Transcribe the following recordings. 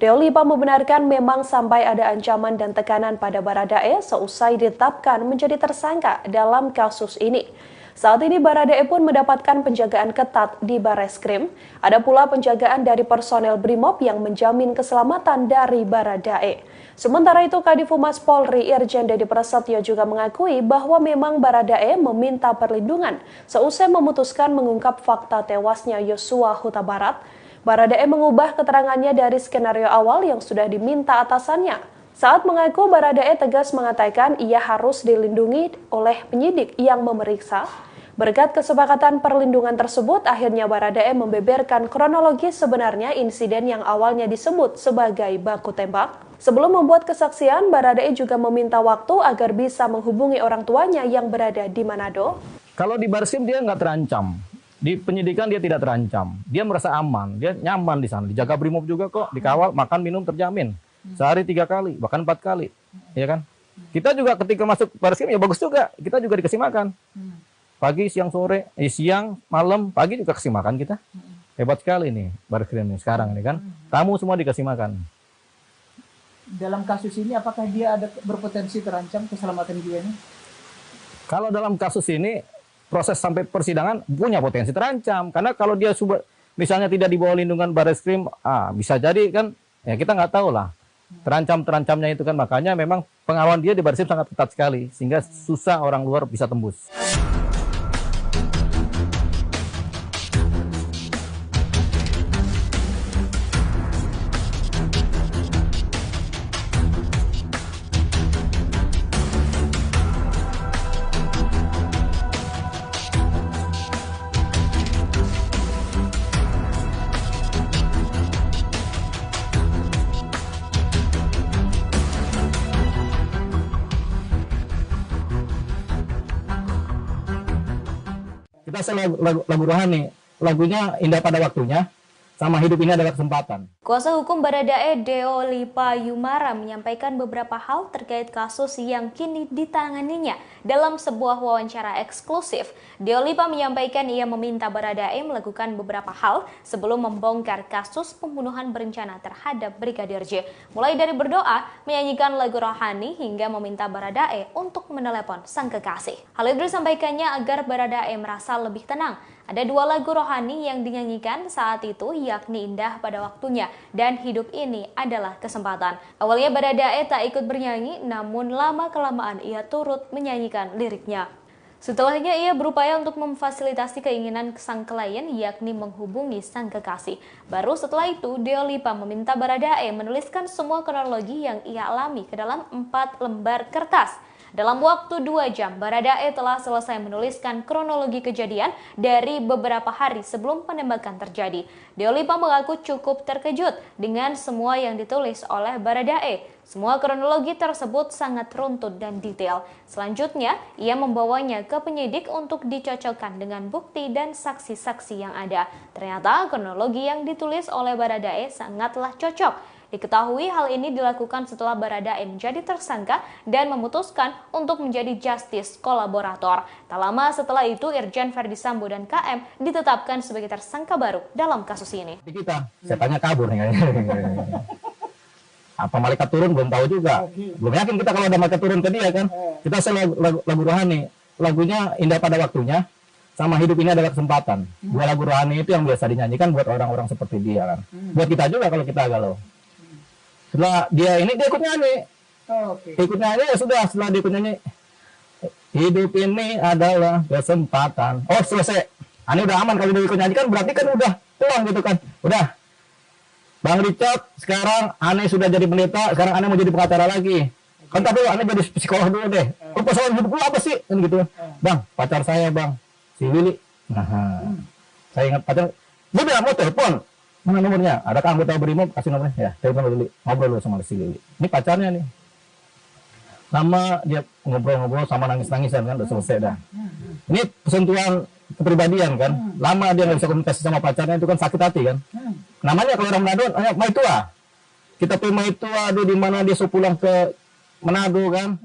Deolipa membenarkan memang sampai ada ancaman dan tekanan pada Baradae seusai ditetapkan menjadi tersangka dalam kasus ini. Saat ini Baradae pun mendapatkan penjagaan ketat di Bareskrim. Ada pula penjagaan dari personel Brimob yang menjamin keselamatan dari Baradae. Sementara itu Kadif Humas Polri Irjen Dedi Prasetyo juga mengakui bahwa memang Baradae meminta perlindungan seusai memutuskan mengungkap fakta tewasnya Yosua Huta Barat. Baradae mengubah keterangannya dari skenario awal yang sudah diminta atasannya. Saat mengaku, Baradae tegas mengatakan ia harus dilindungi oleh penyidik yang memeriksa. Berkat kesepakatan perlindungan tersebut, akhirnya Baradae membeberkan kronologi sebenarnya insiden yang awalnya disebut sebagai baku tembak. Sebelum membuat kesaksian, Baradae juga meminta waktu agar bisa menghubungi orang tuanya yang berada di Manado. Kalau di Bareskrim dia nggak terancam. Di penyidikan dia tidak terancam. Dia merasa aman, dia nyaman di sana. Dijaga Brimob juga kok, dikawal, makan, minum terjamin. Sehari 3 kali, bahkan 4 kali. Ya kan? Kita juga ketika masuk Bareskrim ya bagus juga. Kita juga dikasih makan. Pagi, siang, sore, siang, malam, pagi juga kasih makan kita. Hebat sekali nih Bareskrim ini sekarang ini kan. Tamu semua dikasih makan. Dalam kasus ini apakah dia ada berpotensi terancam keselamatan jiwanya? Kalau dalam kasus ini proses sampai persidangan punya potensi terancam karena kalau dia misalnya tidak di bawah lindungan Bareskrim, bisa jadi kan ya kita nggak tahu lah terancamnya itu kan, makanya memang pengawalan dia di Bareskrim sangat ketat sekali sehingga susah orang luar bisa tembus. Kita lagu rohani, lagunya Indah Pada Waktunya, sama Hidup Ini Adalah Kesempatan. Kuasa hukum Baradae Deolipa Yumara menyampaikan beberapa hal terkait kasus yang kini ditanganinya. Dalam sebuah wawancara eksklusif, Deolipa menyampaikan ia meminta Baradae melakukan beberapa hal sebelum membongkar kasus pembunuhan berencana terhadap Brigadir J. Mulai dari berdoa, menyanyikan lagu rohani, hingga meminta Baradae untuk menelepon sang kekasih. Hal itu disampaikannya agar Baradae merasa lebih tenang. Ada 2 lagu rohani yang dinyanyikan saat itu, yakni Indah Pada Waktunya dan Hidup Ini Adalah Kesempatan. Awalnya Baradae tak ikut bernyanyi, namun lama-kelamaan ia turut menyanyikan liriknya. Setelahnya ia berupaya untuk memfasilitasi keinginan sang klien, yakni menghubungi sang kekasih. Baru setelah itu, Deolipa meminta Baradae menuliskan semua kronologi yang ia alami ke dalam 4 lembar kertas. Dalam waktu 2 jam, Baradae telah selesai menuliskan kronologi kejadian dari beberapa hari sebelum penembakan terjadi. Deolipa mengaku cukup terkejut dengan semua yang ditulis oleh Baradae. Semua kronologi tersebut sangat runtut dan detail. Selanjutnya, ia membawanya ke penyidik untuk dicocokkan dengan bukti dan saksi-saksi yang ada. Ternyata kronologi yang ditulis oleh Baradae sangatlah cocok. Diketahui hal ini dilakukan setelah Baradae menjadi tersangka dan memutuskan untuk menjadi justice kolaborator. Tak lama setelah itu, Irjen Verdi Sambo dan KM ditetapkan sebagai tersangka baru dalam kasus ini. Saya tanya kabur nih. Apa malaikat turun belum tahu juga. Belum yakin kita kalau ada malaikat turun ke dia kan. Kita lagu rohani, lagunya Indah Pada Waktunya, sama Hidup Ini Adalah Kesempatan. 2 lagu rohani itu yang biasa dinyanyikan buat orang-orang seperti dia kan. Buat kita juga kalau kita galau. Setelah dia ikut nyanyi. Ikut nyanyi ya sudah, setelah dia ikut nyanyi Hidup Ini Adalah Kesempatan. Oh selesai. Ini udah aman, kalau dia ikut nyanyi kan berarti kan udah pulang gitu kan. Udah. Bang Richard, sekarang Ane sudah jadi pendeta, sekarang Ane mau jadi pengacara lagi. Kan tapi Ane jadi psikolog dulu deh. Oh persoalan hidup gue apa sih? Kan gitu. Bang, pacar saya bang, si Willy. Saya ingat pacar. Dia bilang mau telepon. Mana nomornya? Adakah anggota Brimob? Kasih nomornya. Ya, telepon dulu. Ngobrol dulu sama si Lili. Ini pacarnya nih. Lama dia ngobrol-ngobrol sama nangis-nangisan kan, udah selesai dah. Ini persentuhan kepribadian kan. Lama dia nggak bisa komunikasi sama pacarnya, itu kan sakit hati kan. Namanya kalau orang Manado, Maitua. Kita pergi Maitua, dia di mana dia pulang ke Manado kan.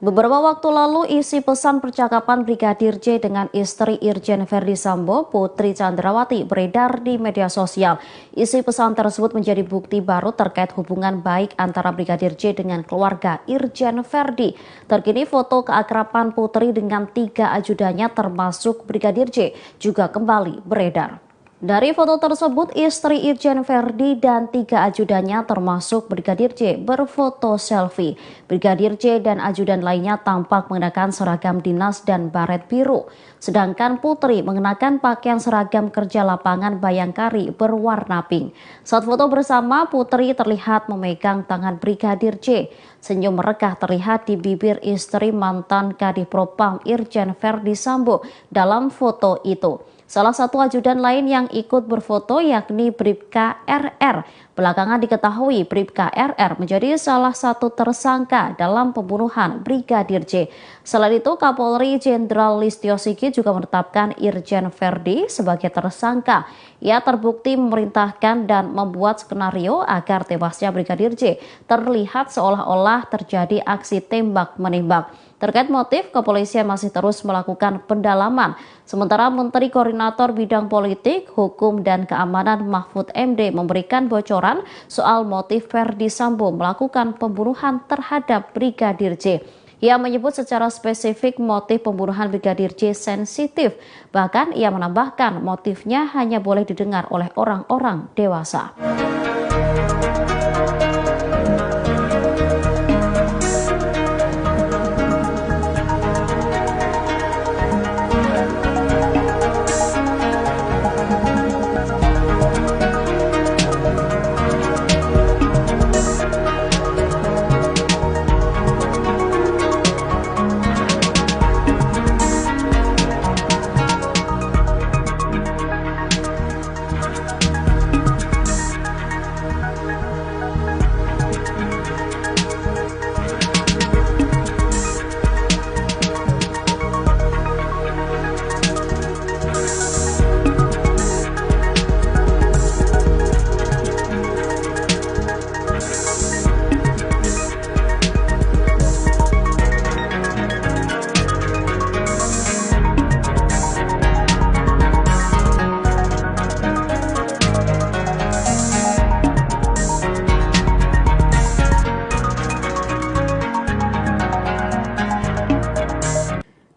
Beberapa waktu lalu, isi pesan percakapan Brigadir J dengan istri Irjen Verdi Sambo, Putri Chandrawati, beredar di media sosial. Isi pesan tersebut menjadi bukti baru terkait hubungan baik antara Brigadir J dengan keluarga Irjen Verdi. Terkini foto keakraban Putri dengan 3 ajudannya termasuk Brigadir J juga kembali beredar. Dari foto tersebut, istri Irjen Verdi dan 3 ajudannya termasuk Brigadir J berfoto selfie. Brigadir J dan ajudan lainnya tampak mengenakan seragam dinas dan baret biru. Sedangkan Putri mengenakan pakaian seragam kerja lapangan Bayangkari berwarna pink. Saat foto bersama, Putri terlihat memegang tangan Brigadir J. Senyum merekah terlihat di bibir istri mantan Kadif Propam Irjen Verdi Sambo dalam foto itu. Salah satu ajudan lain yang ikut berfoto yakni Bribka RR. Belakangan diketahui Bribka RR menjadi salah satu tersangka dalam pembunuhan Brigadir J. Selain itu, Kapolri Jenderal Listio Sigit juga menetapkan Irjen Verdi sebagai tersangka. Ia terbukti memerintahkan dan membuat skenario agar tewasnya Brigadir J terlihat seolah-olah terjadi aksi tembak-menembak. Terkait motif, kepolisian masih terus melakukan pendalaman. Sementara Menteri Koordinator Bidang Politik, Hukum, dan Keamanan Mahfud MD memberikan bocoran soal motif Verdi Sambo melakukan pembunuhan terhadap Brigadir J. Ia menyebut secara spesifik motif pembunuhan Brigadir J sensitif. Bahkan ia menambahkan motifnya hanya boleh didengar oleh orang-orang dewasa.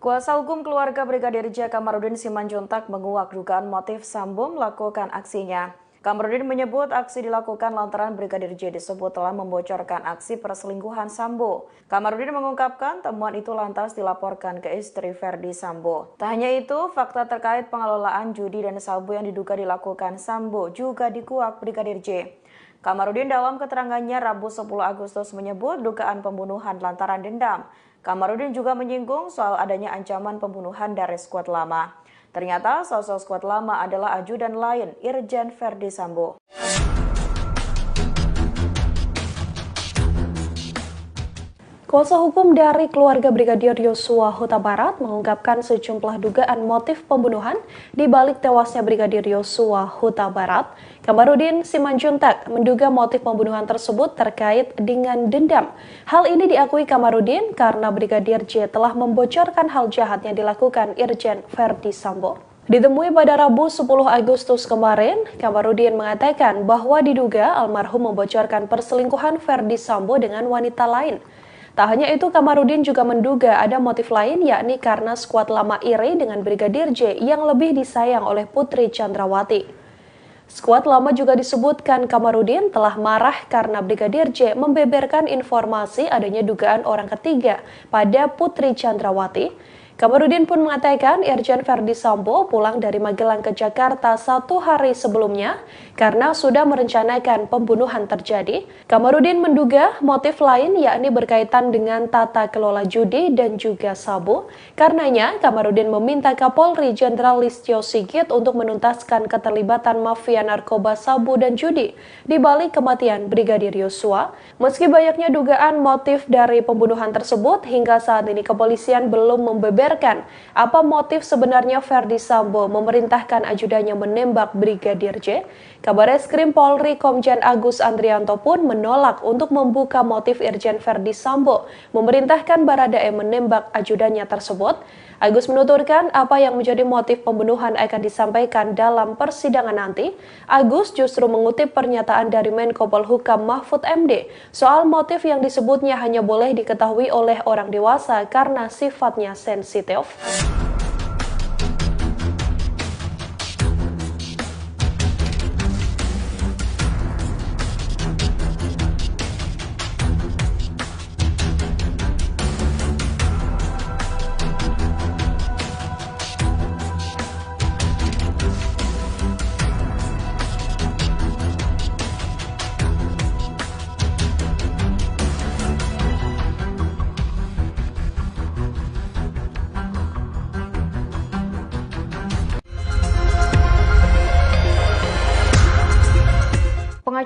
Kuasa hukum keluarga Brigadir J Kamarudin Simanjuntak menguak dugaan motif Sambo melakukan aksinya. Kamarudin menyebut aksi dilakukan lantaran Brigadir J disebut telah membocorkan aksi perselingkuhan Sambo. Kamarudin mengungkapkan temuan itu lantas dilaporkan ke istri Verdi Sambo. Tak hanya itu, fakta terkait pengelolaan judi dan sabu yang diduga dilakukan Sambo juga dikuak Brigadir J. Kamarudin dalam keterangannya Rabu 10 Agustus menyebut dugaan pembunuhan lantaran dendam. Kamarudin juga menyinggung soal adanya ancaman pembunuhan dari skuad lama. Ternyata sosok skuad lama adalah ajudan lain Irjen Verdi Sambo. Kuasa hukum dari keluarga Brigadir Yosua Huta Barat mengungkapkan sejumlah dugaan motif pembunuhan di balik tewasnya Brigadir Yosua Huta Barat. Kamarudin Simanjuntak menduga motif pembunuhan tersebut terkait dengan dendam. Hal ini diakui Kamarudin karena Brigadir J telah membocorkan hal jahat yang dilakukan Irjen Verdi Sambo. Ditemui pada Rabu 10 Agustus kemarin, Kamarudin mengatakan bahwa diduga almarhum membocorkan perselingkuhan Verdi Sambo dengan wanita lain. Tak hanya itu, Kamarudin juga menduga ada motif lain, yakni karena skuad lama iri dengan Brigadir J yang lebih disayang oleh Putri Chandrawati. Skuad lama juga disebutkan Kamarudin telah marah karena Brigadir J membeberkan informasi adanya dugaan orang ketiga pada Putri Chandrawati. Kamarudin pun mengatakan Irjen Verdi Sambo pulang dari Magelang ke Jakarta 1 hari sebelumnya karena sudah merencanakan pembunuhan terjadi. Kamarudin menduga motif lain yakni berkaitan dengan tata kelola judi dan juga sabu. Karenanya Kamarudin meminta Kapolri Jenderal Listio Sigit untuk menuntaskan keterlibatan mafia narkoba sabu dan judi di balik kematian Brigadir Yosua. Meski banyaknya dugaan motif dari pembunuhan tersebut, hingga saat ini kepolisian belum membeberkan membeberkan apa motif sebenarnya Verdi Sambo memerintahkan ajudannya menembak Brigadir J. Kabareskrim Polri Komjen Agus Andrianto pun menolak untuk membuka motif Irjen Verdi Sambo memerintahkan Baradae menembak ajudannya tersebut. Agus menuturkan apa yang menjadi motif pembunuhan akan disampaikan dalam persidangan nanti. Agus justru mengutip pernyataan dari Menko Polhukam Mahfud MD soal motif yang disebutnya hanya boleh diketahui oleh orang dewasa karena sifatnya sensitif.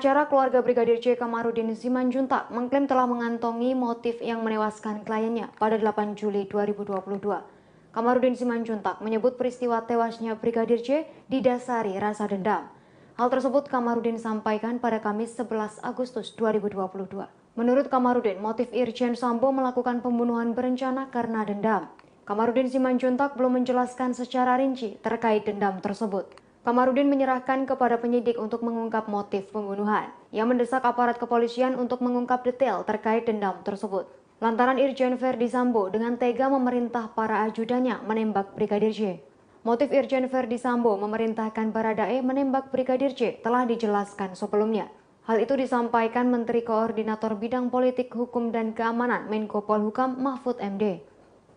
Pengacara keluarga Brigadir J. Kamarudin Simanjuntak mengklaim telah mengantongi motif yang menewaskan kliennya pada 8 Juli 2022. Kamarudin Simanjuntak menyebut peristiwa tewasnya Brigadir J didasari rasa dendam. Hal tersebut Kamarudin sampaikan pada Kamis 11 Agustus 2022. Menurut Kamarudin, motif Irjen Sambo melakukan pembunuhan berencana karena dendam. Kamarudin Simanjuntak belum menjelaskan secara rinci terkait dendam tersebut. Kamarudin menyerahkan kepada penyidik untuk mengungkap motif pembunuhan. Ia mendesak aparat kepolisian untuk mengungkap detail terkait dendam tersebut. Lantaran Irjen Verdi Sambo dengan tega memerintah para ajudannya menembak Brigadir J. Motif Irjen Verdi Sambo memerintahkan Baradae menembak Brigadir J telah dijelaskan sebelumnya. Hal itu disampaikan Menteri Koordinator Bidang Politik, Hukum, dan Keamanan Menko Polhukam Mahfud MD.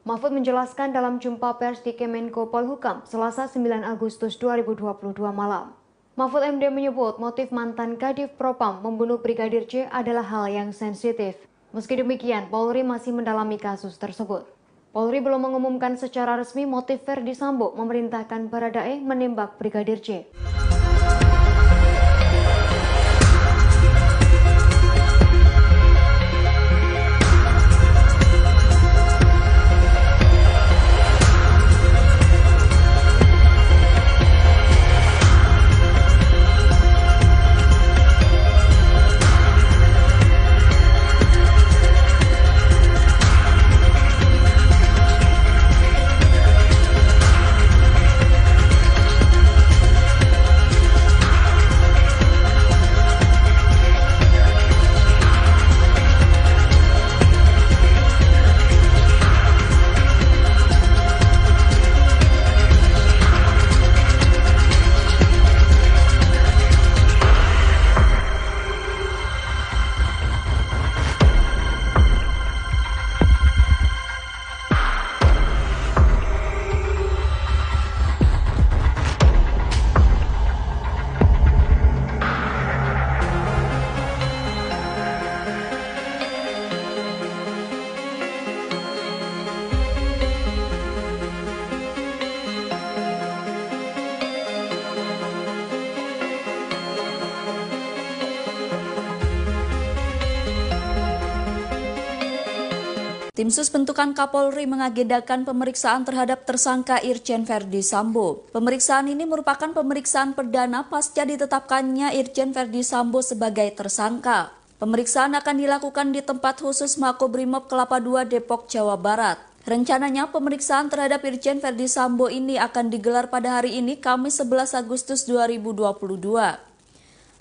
Mahfud menjelaskan dalam jumpa pers di Kemenko Polhukam Selasa 9 Agustus 2022 malam. Mahfud MD menyebut motif mantan Kadif Propam membunuh Brigadir J adalah hal yang sensitif. Meski demikian, Polri masih mendalami kasus tersebut. Polri belum mengumumkan secara resmi motif Verdi Sambo memerintahkan Baradae menembak Brigadir J. Tim Sus bentukan Kapolri mengagendakan pemeriksaan terhadap tersangka Irjen Verdi Sambo. Pemeriksaan ini merupakan pemeriksaan perdana pasca ditetapkannya Irjen Verdi Sambo sebagai tersangka. Pemeriksaan akan dilakukan di tempat khusus Makobrimob Kelapa II Depok, Jawa Barat. Rencananya pemeriksaan terhadap Irjen Verdi Sambo ini akan digelar pada hari ini, Kamis 11 Agustus 2022.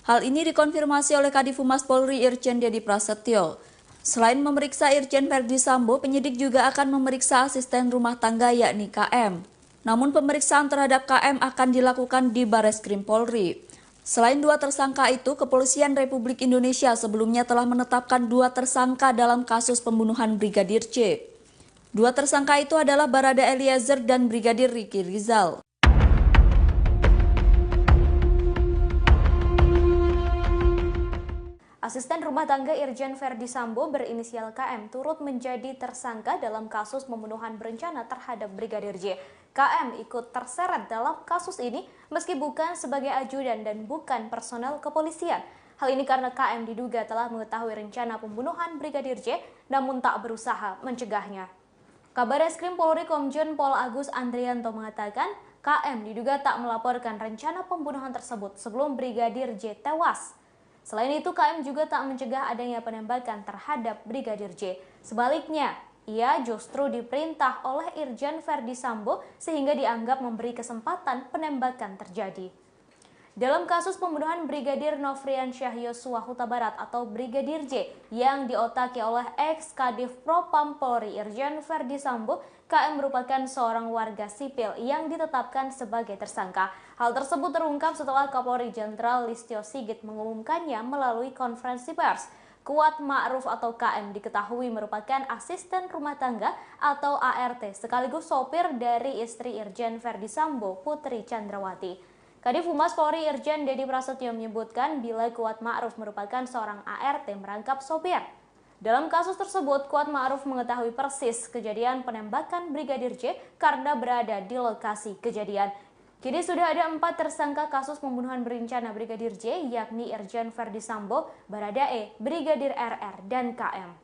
Hal ini dikonfirmasi oleh Kadif Humas Polri Irjen Dedi Prasetyo. Selain memeriksa Irjen Verdi Sambo, penyidik juga akan memeriksa asisten rumah tangga yakni KM. Namun pemeriksaan terhadap KM akan dilakukan di Bareskrim Polri. Selain dua tersangka itu, Kepolisian Republik Indonesia sebelumnya telah menetapkan dua tersangka dalam kasus pembunuhan Brigadir J. Dua tersangka itu adalah Barada Eliezer dan Brigadir Ricky Rizal. Asisten rumah tangga Irjen Verdi Sambo berinisial KM turut menjadi tersangka dalam kasus pembunuhan berencana terhadap Brigadir J. KM ikut terseret dalam kasus ini meski bukan sebagai ajudan dan bukan personel kepolisian. Hal ini karena KM diduga telah mengetahui rencana pembunuhan Brigadir J namun tak berusaha mencegahnya. Kabar Eskrim Polri Komjen Pol Agus Andrianto mengatakan KM diduga tak melaporkan rencana pembunuhan tersebut sebelum Brigadir J tewas. Selain itu, KM juga tak mencegah adanya penembakan terhadap Brigadir J. Sebaliknya, ia justru diperintah oleh Irjen Verdi Sambo sehingga dianggap memberi kesempatan penembakan terjadi. Dalam kasus pembunuhan Brigadir Nofriansyah Yosua Huta Barat atau Brigadir J yang diotaki oleh ex-Kadif Propam Polri Irjen Verdi Sambo, KM merupakan seorang warga sipil yang ditetapkan sebagai tersangka. Hal tersebut terungkap setelah Kapolri Jenderal Listio Sigit mengumumkannya melalui konferensi pers. Kuat Ma'ruf atau KM diketahui merupakan asisten rumah tangga atau ART sekaligus sopir dari istri Irjen Verdi Sambo, Putri Chandrawati. Kadif Humas Polri Irjen Dedi Prasetyo menyebutkan bila Kuat Ma'ruf merupakan seorang ART merangkap sopir. Dalam kasus tersebut, Kuat Ma'ruf mengetahui persis kejadian penembakan Brigadir J karena berada di lokasi kejadian. Kini sudah ada 4 tersangka kasus pembunuhan berencana Brigadir J, yakni Irjen Verdi Sambo, Baradae, Brigadir RR, dan KM.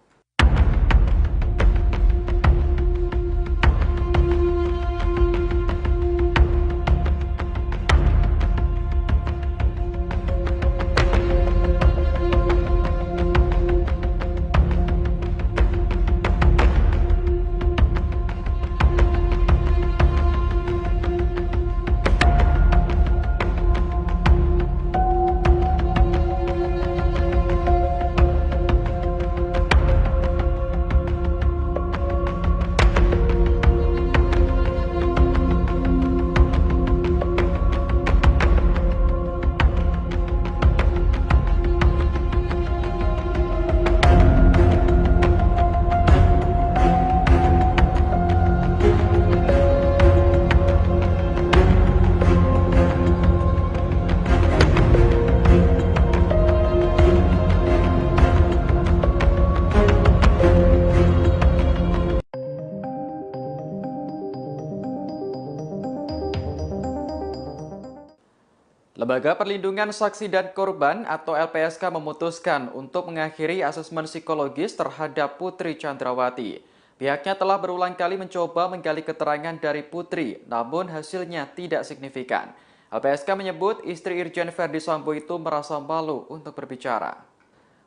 Lembaga Perlindungan Saksi dan Korban atau LPSK memutuskan untuk mengakhiri asesmen psikologis terhadap Putri Chandrawati. Pihaknya telah berulang kali mencoba menggali keterangan dari Putri, namun hasilnya tidak signifikan. LPSK menyebut istri Irjen Verdi Sambo itu merasa malu untuk berbicara.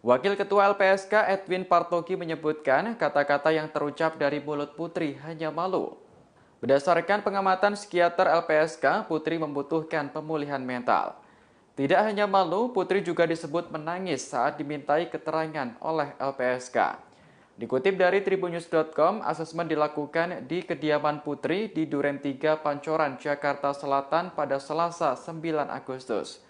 Wakil Ketua LPSK Edwin Partogi menyebutkan kata-kata yang terucap dari mulut Putri hanya malu. Berdasarkan pengamatan psikiater LPSK, Putri membutuhkan pemulihan mental. Tidak hanya malu, Putri juga disebut menangis saat dimintai keterangan oleh LPSK. Dikutip dari tribunnews.com, asesmen dilakukan di kediaman Putri di Duren 3 Pancoran, Jakarta Selatan pada Selasa 9 Agustus.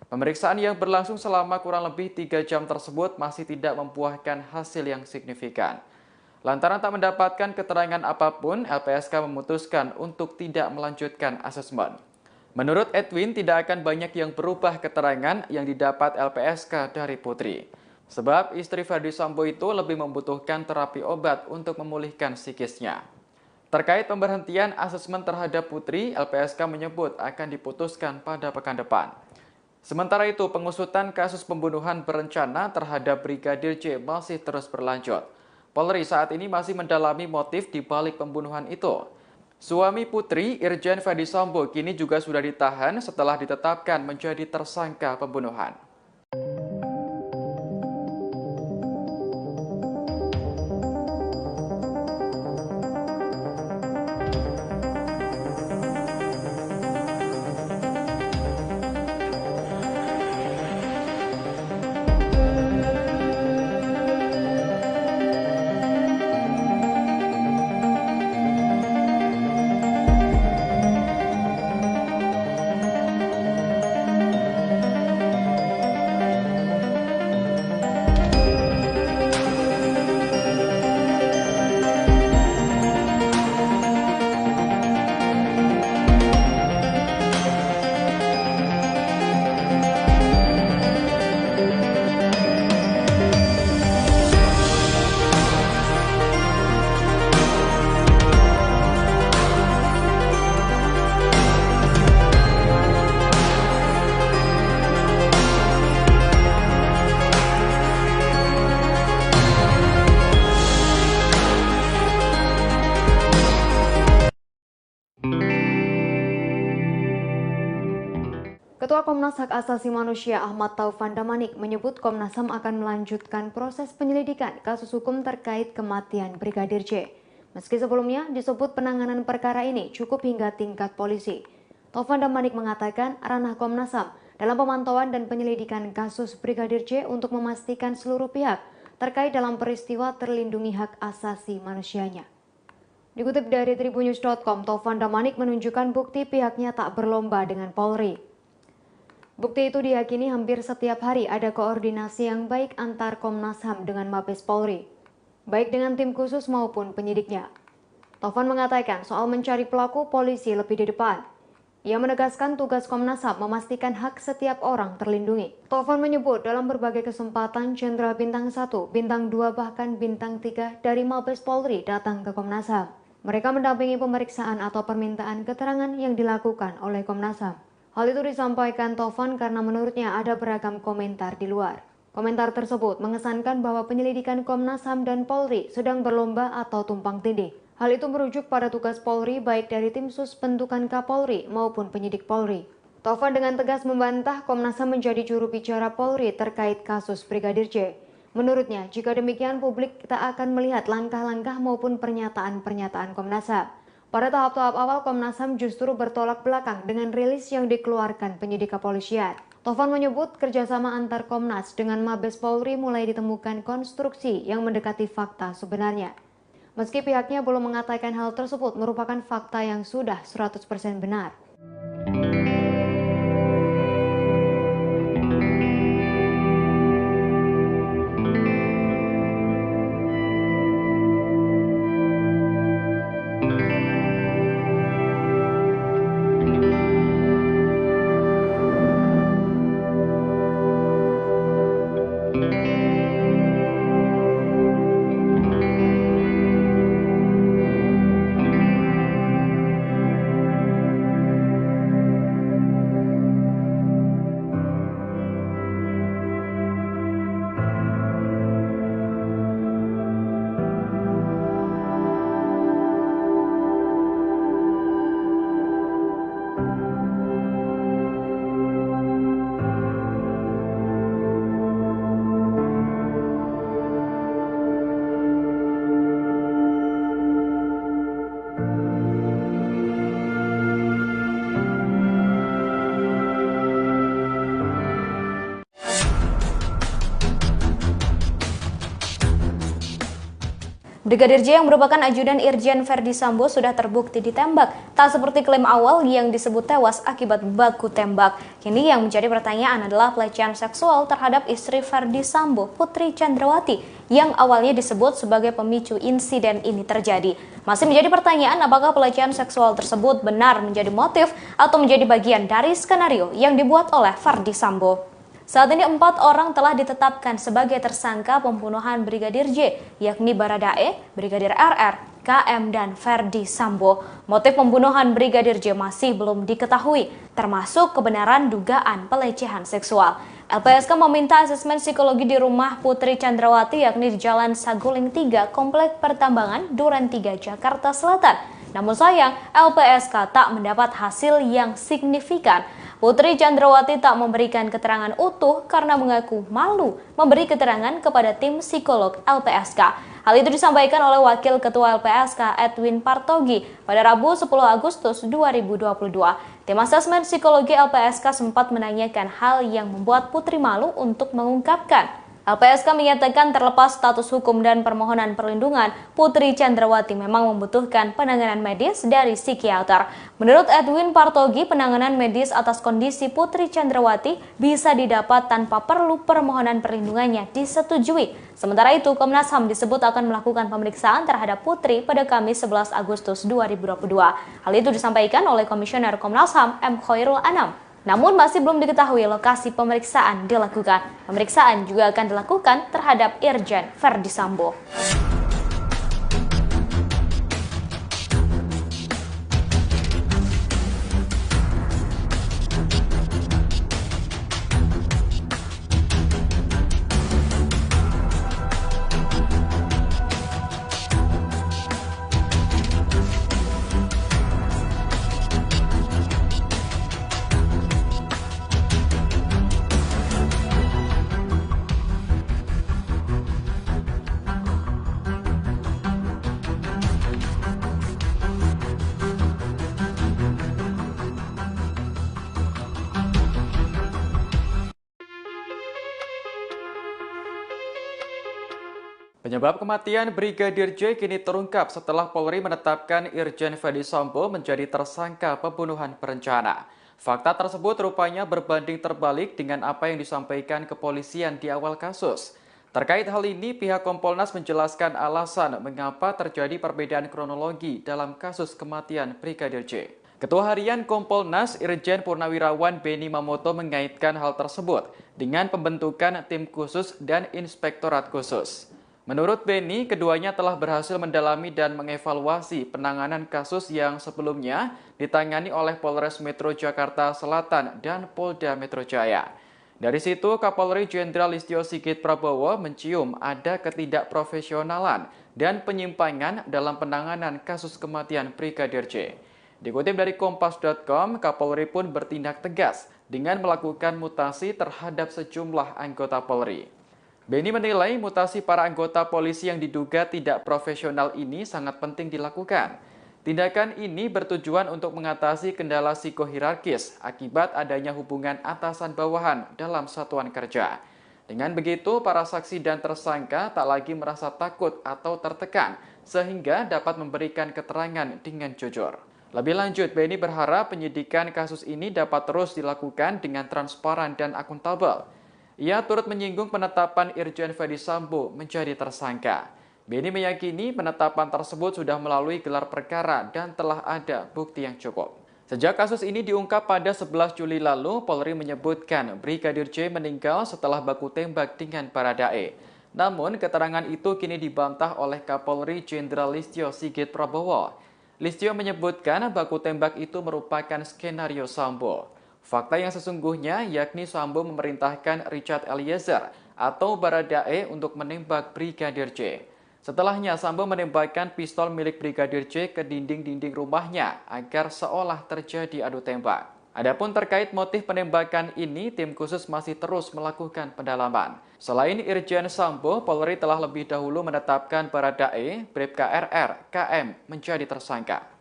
Pemeriksaan yang berlangsung selama kurang lebih 3 jam tersebut masih tidak membuahkan hasil yang signifikan. Lantaran tak mendapatkan keterangan apapun, LPSK memutuskan untuk tidak melanjutkan asesmen. Menurut Edwin, tidak akan banyak yang berubah keterangan yang didapat LPSK dari Putri. Sebab istri Verdi Sambo itu lebih membutuhkan terapi obat untuk memulihkan psikisnya. Terkait pemberhentian asesmen terhadap Putri, LPSK menyebut akan diputuskan pada pekan depan. Sementara itu, pengusutan kasus pembunuhan berencana terhadap Brigadir J masih terus berlanjut. Polri saat ini masih mendalami motif di balik pembunuhan itu. Suami Putri, Irjen Verdi Sambo, kini juga sudah ditahan setelah ditetapkan menjadi tersangka pembunuhan. Ketua Komnas Hak Asasi Manusia Ahmad Taufan Damanik menyebut Komnas HAM akan melanjutkan proses penyelidikan kasus hukum terkait kematian Brigadir J. Meski sebelumnya disebut penanganan perkara ini cukup hingga tingkat polisi. Taufan Damanik mengatakan ranah Komnas HAM dalam pemantauan dan penyelidikan kasus Brigadir J untuk memastikan seluruh pihak terkait dalam peristiwa terlindungi hak asasi manusianya. Dikutip dari tribunnews.com, Taufan Damanik menunjukkan bukti pihaknya tak berlomba dengan Polri. Bukti itu diyakini hampir setiap hari ada koordinasi yang baik antar Komnas HAM dengan Mabes Polri, baik dengan tim khusus maupun penyidiknya. Taufan mengatakan soal mencari pelaku, polisi lebih di depan. Ia menegaskan tugas Komnas HAM memastikan hak setiap orang terlindungi. Taufan menyebut dalam berbagai kesempatan Jenderal Bintang 1, Bintang 2 bahkan Bintang 3 dari Mabes Polri datang ke Komnas HAM. Mereka mendampingi pemeriksaan atau permintaan keterangan yang dilakukan oleh Komnas HAM. Hal itu disampaikan Taufan karena menurutnya ada beragam komentar di luar. Komentar tersebut mengesankan bahwa penyelidikan Komnas HAM dan Polri sedang berlomba atau tumpang tindih. Hal itu merujuk pada tugas Polri baik dari tim sus bentukan Kapolri maupun penyidik Polri. Taufan dengan tegas membantah Komnas HAM menjadi juru bicara Polri terkait kasus Brigadir J. Menurutnya, jika demikian publik tak akan melihat langkah-langkah maupun pernyataan-pernyataan Komnas HAM. Pada tahap-tahap awal, Komnas HAM justru bertolak belakang dengan rilis yang dikeluarkan penyidik kepolisian. Taufan menyebut kerjasama antar Komnas dengan Mabes Polri mulai ditemukan konstruksi yang mendekati fakta sebenarnya. Meski pihaknya belum mengatakan hal tersebut merupakan fakta yang sudah 100% benar. Brigadir J yang merupakan ajudan Irjen Verdi Sambo sudah terbukti ditembak. Tak seperti klaim awal yang disebut tewas akibat baku tembak. Kini yang menjadi pertanyaan adalah pelecehan seksual terhadap istri Verdi Sambo, Putri Chandrawati, yang awalnya disebut sebagai pemicu insiden ini terjadi. Masih menjadi pertanyaan apakah pelecehan seksual tersebut benar menjadi motif atau menjadi bagian dari skenario yang dibuat oleh Verdi Sambo. Saat ini 4 orang telah ditetapkan sebagai tersangka pembunuhan Brigadir J, yakni Baradae, Brigadir RR, KM, dan Verdi Sambo. Motif pembunuhan Brigadir J masih belum diketahui, termasuk kebenaran dugaan pelecehan seksual. LPSK meminta asesmen psikologi di rumah Putri Chandrawati, yakni di Jalan Saguling 3, Komplek Pertambangan, Duren 3, Jakarta Selatan. Namun sayang, LPSK tak mendapat hasil yang signifikan. Putri Chandrawati tak memberikan keterangan utuh karena mengaku malu memberi keterangan kepada tim psikolog LPSK. Hal itu disampaikan oleh Wakil Ketua LPSK Edwin Partogi pada Rabu 10 Agustus 2022. Tim asesmen psikologi LPSK sempat menanyakan hal yang membuat Putri malu untuk mengungkapkan. LPSK menyatakan terlepas status hukum dan permohonan perlindungan, Putri Chandrawati memang membutuhkan penanganan medis dari psikiater. Menurut Edwin Partogi, penanganan medis atas kondisi Putri Chandrawati bisa didapat tanpa perlu permohonan perlindungannya disetujui. Sementara itu, Komnas HAM disebut akan melakukan pemeriksaan terhadap Putri pada Kamis 11 Agustus 2022. Hal itu disampaikan oleh Komisioner Komnas HAM M. Khairul Anam. Namun masih belum diketahui lokasi pemeriksaan dilakukan. Pemeriksaan juga akan dilakukan terhadap Irjen Verdi Sambo. Penyebab kematian Brigadir J kini terungkap setelah Polri menetapkan Irjen Ferdi Sambo menjadi tersangka pembunuhan berencana. Fakta tersebut rupanya berbanding terbalik dengan apa yang disampaikan kepolisian di awal kasus. Terkait hal ini, pihak Kompolnas menjelaskan alasan mengapa terjadi perbedaan kronologi dalam kasus kematian Brigadir J. Ketua Harian Kompolnas Irjen Purnawirawan Beni Mamoto mengaitkan hal tersebut dengan pembentukan tim khusus dan inspektorat khusus. Menurut Beni, keduanya telah berhasil mendalami dan mengevaluasi penanganan kasus yang sebelumnya ditangani oleh Polres Metro Jakarta Selatan dan Polda Metro Jaya. Dari situ, Kapolri Jenderal Listio Sigit Prabowo mencium ada ketidakprofesionalan dan penyimpangan dalam penanganan kasus kematian Brigadir J. Dikutip dari Kompas.com, Kapolri pun bertindak tegas dengan melakukan mutasi terhadap sejumlah anggota Polri. Beni menilai mutasi para anggota polisi yang diduga tidak profesional ini sangat penting dilakukan. Tindakan ini bertujuan untuk mengatasi kendala psikohierarkis akibat adanya hubungan atasan-bawahan dalam satuan kerja. Dengan begitu, para saksi dan tersangka tak lagi merasa takut atau tertekan, sehingga dapat memberikan keterangan dengan jujur. Lebih lanjut, Beni berharap penyidikan kasus ini dapat terus dilakukan dengan transparan dan akuntabel. Ia turut menyinggung penetapan Irjen Ferdi Sambo menjadi tersangka. Beni meyakini penetapan tersebut sudah melalui gelar perkara dan telah ada bukti yang cukup. Sejak kasus ini diungkap pada 11 Juli lalu, Polri menyebutkan Brigadir J meninggal setelah baku tembak dengan Baradae. Namun, keterangan itu kini dibantah oleh Kapolri Jenderal Listio Sigit Prabowo. Listio menyebutkan baku tembak itu merupakan skenario Sambo. Fakta yang sesungguhnya yakni Sambo memerintahkan Richard Eliezer atau Baradae untuk menembak Brigadir J. Setelahnya, Sambo menembakkan pistol milik Brigadir J ke dinding-dinding rumahnya agar seolah terjadi adu tembak. Adapun terkait motif penembakan ini, tim khusus masih terus melakukan pendalaman. Selain Irjen Sambo, Polri telah lebih dahulu menetapkan Baradae, Bribka RR, KM menjadi tersangka.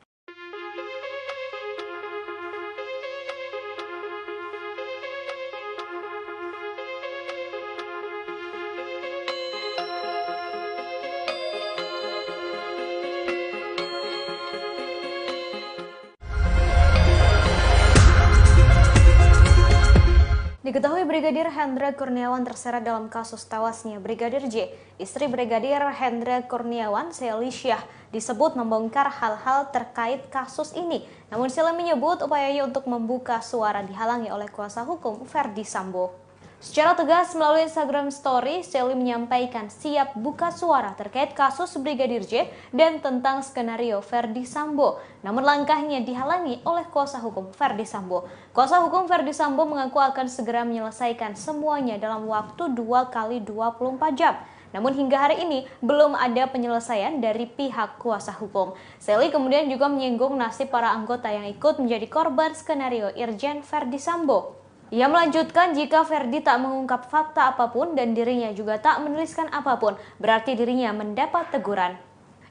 Diketahui Brigadir Hendra Kurniawan terseret dalam kasus tewasnya Brigadir J. Istri Brigadir Hendra Kurniawan, Sely Syah, disebut membongkar hal-hal terkait kasus ini. Namun Sely menyebut upayanya untuk membuka suara dihalangi oleh kuasa hukum Ferdi Sambo. Secara tegas melalui Instagram Story, Sely menyampaikan siap buka suara terkait kasus Brigadir J dan tentang skenario Ferdi Sambo. Namun langkahnya dihalangi oleh kuasa hukum Ferdi Sambo. Kuasa hukum Ferdi Sambo mengaku akan segera menyelesaikan semuanya dalam waktu 2x24 jam. Namun hingga hari ini belum ada penyelesaian dari pihak kuasa hukum. Sely kemudian juga menyinggung nasib para anggota yang ikut menjadi korban skenario Irjen Ferdi Sambo. Ia melanjutkan jika Ferdi tak mengungkap fakta apapun dan dirinya juga tak menuliskan apapun, berarti dirinya mendapat teguran.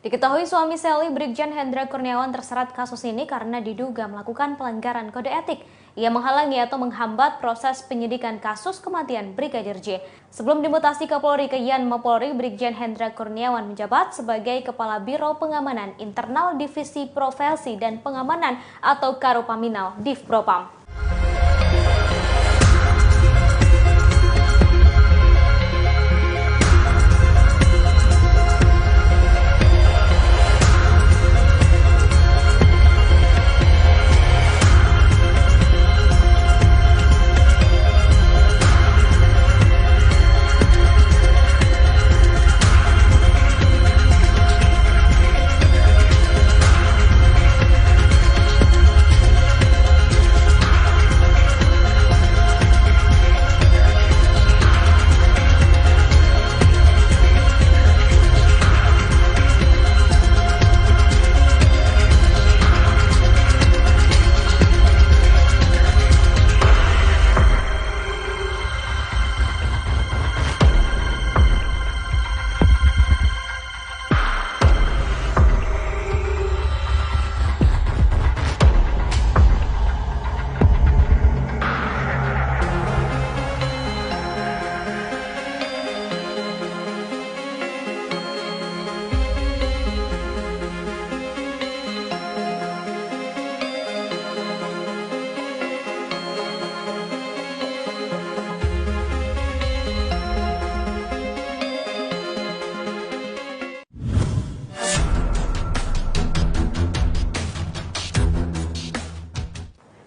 Diketahui suami Sely, Brigjen Hendra Kurniawan terseret kasus ini karena diduga melakukan pelanggaran kode etik. Ia menghalangi atau menghambat proses penyidikan kasus kematian Brigadir J. Sebelum dimutasi Kapolri ke Yanma Polri, Brigjen Hendra Kurniawan menjabat sebagai Kepala Biro Pengamanan Internal Divisi Profesi dan Pengamanan atau Karopaminal Divpropam.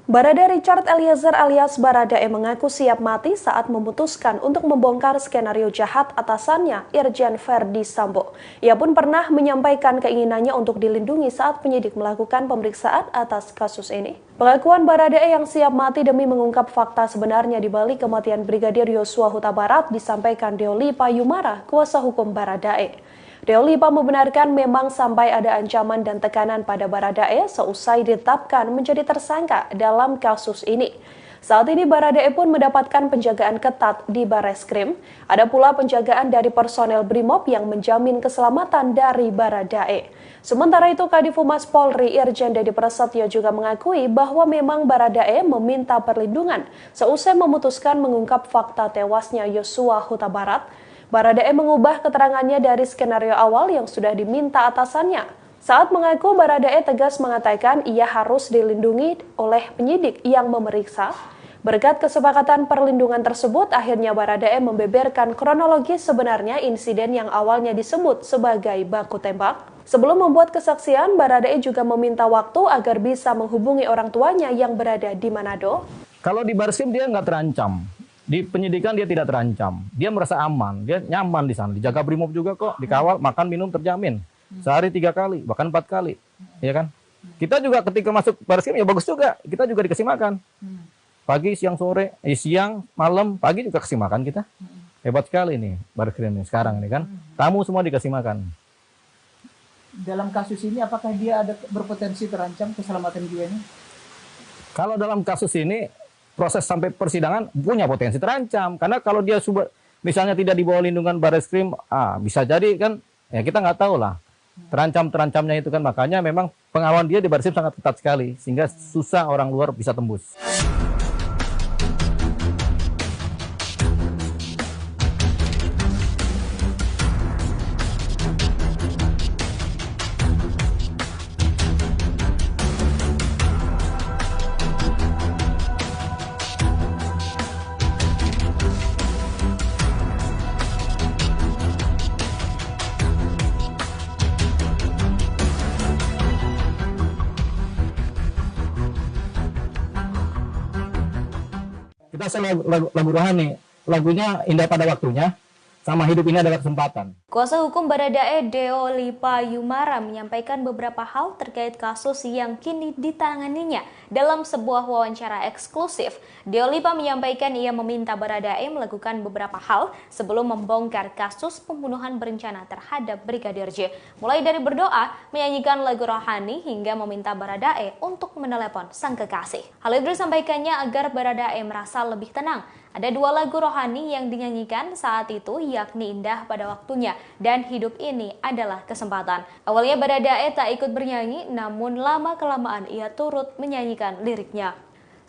Barada Richard Eliezer alias Baradae mengaku siap mati saat memutuskan untuk membongkar skenario jahat atasannya, Irjen Verdi Sambo. Ia pun pernah menyampaikan keinginannya untuk dilindungi saat penyidik melakukan pemeriksaan atas kasus ini. Pengakuan Baradae yang siap mati demi mengungkap fakta sebenarnya di balik kematian Brigadir Yosua Huta Barat disampaikan Deolipa Yumara, kuasa hukum Baradae. Deolipa membenarkan memang sampai ada ancaman dan tekanan pada Baradae seusai ditetapkan menjadi tersangka dalam kasus ini. Saat ini Baradae pun mendapatkan penjagaan ketat di Bareskrim. Ada pula penjagaan dari personel Brimob yang menjamin keselamatan dari Baradae. Sementara itu Kadif Humas Polri Irjen Dedi Prasetyo juga mengakui bahwa memang Baradae meminta perlindungan seusai memutuskan mengungkap fakta tewasnya Yosua Huta Barat. Baradae mengubah keterangannya dari skenario awal yang sudah diminta atasannya. Saat mengaku, Baradae tegas mengatakan ia harus dilindungi oleh penyidik yang memeriksa. Berkat kesepakatan perlindungan tersebut, akhirnya Baradae membeberkan kronologi sebenarnya insiden yang awalnya disebut sebagai baku tembak. Sebelum membuat kesaksian, Baradae juga meminta waktu agar bisa menghubungi orang tuanya yang berada di Manado. Kalau di Bareskrim dia nggak terancam. Di penyidikan dia tidak terancam, dia merasa aman, dia nyaman di sana, dijaga Brimob juga kok, dikawal, makan minum terjamin, sehari 3 kali, bahkan 4 kali, ya kan? Kita juga ketika masuk Bareskrim ya bagus juga, kita juga dikasih makan, pagi, siang, sore, siang, malam, pagi juga kasih makan kita, hebat sekali nih Bareskrim ini sekarang ini kan, tamu semua dikasih makan. Dalam kasus ini apakah dia ada berpotensi terancam keselamatan jiwanya? Kalau dalam kasus ini proses sampai persidangan punya potensi terancam karena kalau dia misalnya tidak di bawah lindungan Bareskrim, bisa jadi kan ya kita nggak tahu lah terancamnya itu kan, makanya memang pengawalan dia di Bareskrim sangat ketat sekali sehingga susah orang luar bisa tembus. Kita lagu rohani, lagunya indah pada waktunya, sama hidup ini adalah kesempatan. Kuasa hukum Baradae Deolipa Yumara menyampaikan beberapa hal terkait kasus yang kini ditanganinya. Dalam sebuah wawancara eksklusif, Deolipa menyampaikan ia meminta Baradae melakukan beberapa hal sebelum membongkar kasus pembunuhan berencana terhadap Brigadir J. Mulai dari berdoa, menyanyikan lagu rohani, hingga meminta Baradae untuk menelepon sang kekasih. Hal itu disampaikannya agar Baradae merasa lebih tenang. Ada 2 lagu rohani yang dinyanyikan saat itu, yakni Indah Pada Waktunya dan Hidup Ini Adalah Kesempatan. Awalnya Baradae tak ikut bernyanyi, namun lama-kelamaan ia turut menyanyikan liriknya.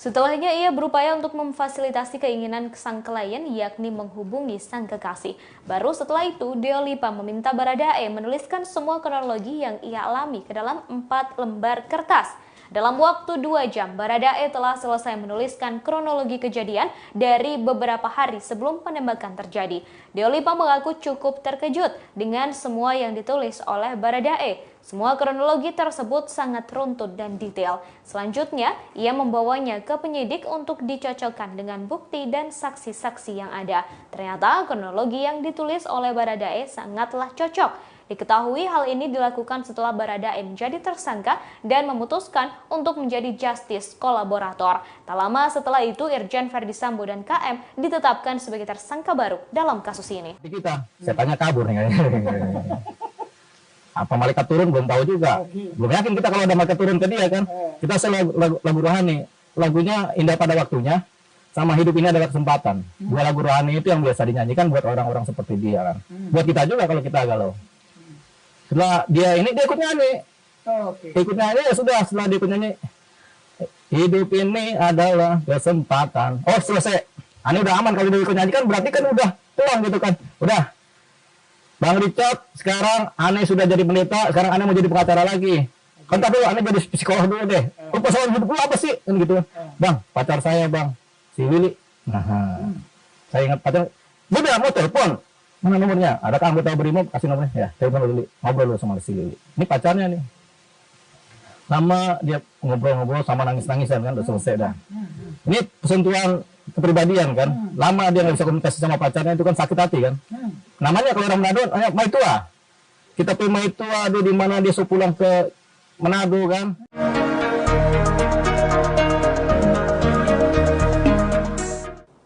Setelahnya ia berupaya untuk memfasilitasi keinginan sang klien, yakni menghubungi sang kekasih. Baru setelah itu, Deolipa meminta Baradae menuliskan semua kronologi yang ia alami ke dalam 4 lembar kertas. Dalam waktu 2 jam, Baradae telah selesai menuliskan kronologi kejadian dari beberapa hari sebelum penembakan terjadi. Deolipa mengaku cukup terkejut dengan semua yang ditulis oleh Baradae. Semua kronologi tersebut sangat runtut dan detail. Selanjutnya, ia membawanya ke penyidik untuk dicocokkan dengan bukti dan saksi-saksi yang ada. Ternyata kronologi yang ditulis oleh Baradae sangatlah cocok. Diketahui hal ini dilakukan setelah Baradae menjadi tersangka dan memutuskan untuk menjadi justice kolaborator. Tak lama setelah itu, Irjen Verdi Sambo dan KM ditetapkan sebagai tersangka baru dalam kasus ini. Saya tanya kabur nih. Apa malaikat turun belum tahu juga. Belum yakin kita kalau ada malaikat turun ke dia kan. Kita lagu rohani, lagunya Indah Pada Waktunya, sama Hidup Ini Adalah Kesempatan. 2 lagu rohani itu yang biasa dinyanyikan buat orang-orang seperti dia kan. Buat kita juga kalau kita galau. Setelah dia ikut nyanyi. Ikut nyanyi ya sudah, setelah dia ikut nyanyi, hidup ini adalah kesempatan. Oh selesai. Ini udah aman, kalau dia ikut nyanyi kan berarti kan udah pulang gitu kan. Udah. Bang Richard, sekarang Ane sudah jadi pendeta, sekarang Ane mau jadi pengacara lagi. Kan dulu Ane jadi psikolog dulu deh. Oh persoalan hidup lu apa sih? Kan gitu. Bang, pacar saya bang, si Willy. Nah, saya ingat pacar. Udah mau telepon. Mana nomornya? Adakah anggota Brimob? Kasih nomornya. Ya, telepon dulu. Ngobrol dulu sama si Lili. Ini pacarnya nih. sama dia ngobrol-ngobrol sama nangis-nangisan kan, udah selesai dah. Ini sentuhan kepribadian kan, lama dia nggak bisa komunikasi sama pacarnya, itu kan sakit hati kan. Namanya kalau orang Manado, Maitua. Kita pergi Maitua, dia di mana dia pulang ke Manado kan.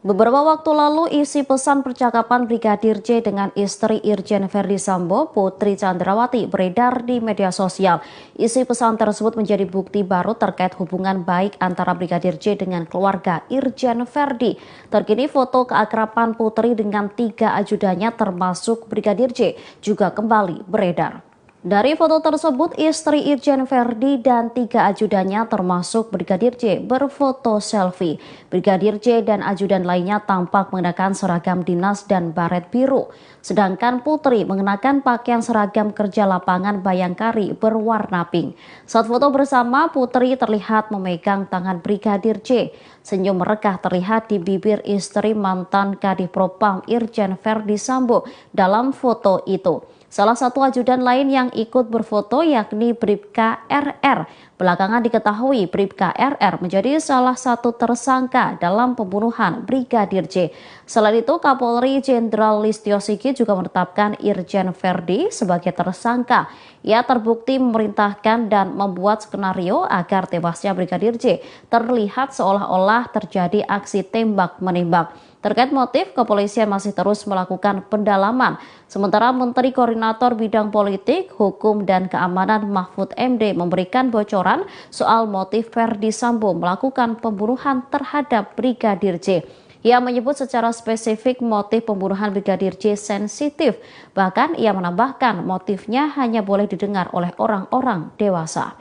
Beberapa waktu lalu, isi pesan percakapan Brigadir J dengan istri Irjen Verdi Sambo, Putri Chandrawati, beredar di media sosial. Isi pesan tersebut menjadi bukti baru terkait hubungan baik antara Brigadir J dengan keluarga Irjen Verdi. Terkini foto keakraban Putri dengan 3 ajudannya termasuk Brigadir J juga kembali beredar. Dari foto tersebut, istri Irjen Verdi dan 3 ajudannya termasuk Brigadir J berfoto selfie. Brigadir J dan ajudan lainnya tampak mengenakan seragam dinas dan baret biru. Sedangkan Putri mengenakan pakaian seragam kerja lapangan Bayangkari berwarna pink. Saat foto bersama, Putri terlihat memegang tangan Brigadir J. Senyum merekah terlihat di bibir istri mantan Kadif Propam Irjen Verdi Sambo dalam foto itu. Salah satu ajudan lain yang ikut berfoto yakni Bribka RR. Belakangan diketahui Bribka RR menjadi salah satu tersangka dalam pembunuhan Brigadir J. Selain itu, Kapolri Jenderal Listio Sigit juga menetapkan Irjen Verdi sebagai tersangka. Ia terbukti memerintahkan dan membuat skenario agar tewasnya Brigadir J terlihat seolah-olah terjadi aksi tembak-menembak. Terkait motif, kepolisian masih terus melakukan pendalaman. Sementara Menteri Koordinator Bidang Politik, Hukum, dan Keamanan Mahfud MD memberikan bocoran soal motif Verdi Sambo melakukan pembunuhan terhadap Brigadir J. Ia menyebut secara spesifik motif pembunuhan Brigadir J sensitif. Bahkan ia menambahkan motifnya hanya boleh didengar oleh orang-orang dewasa.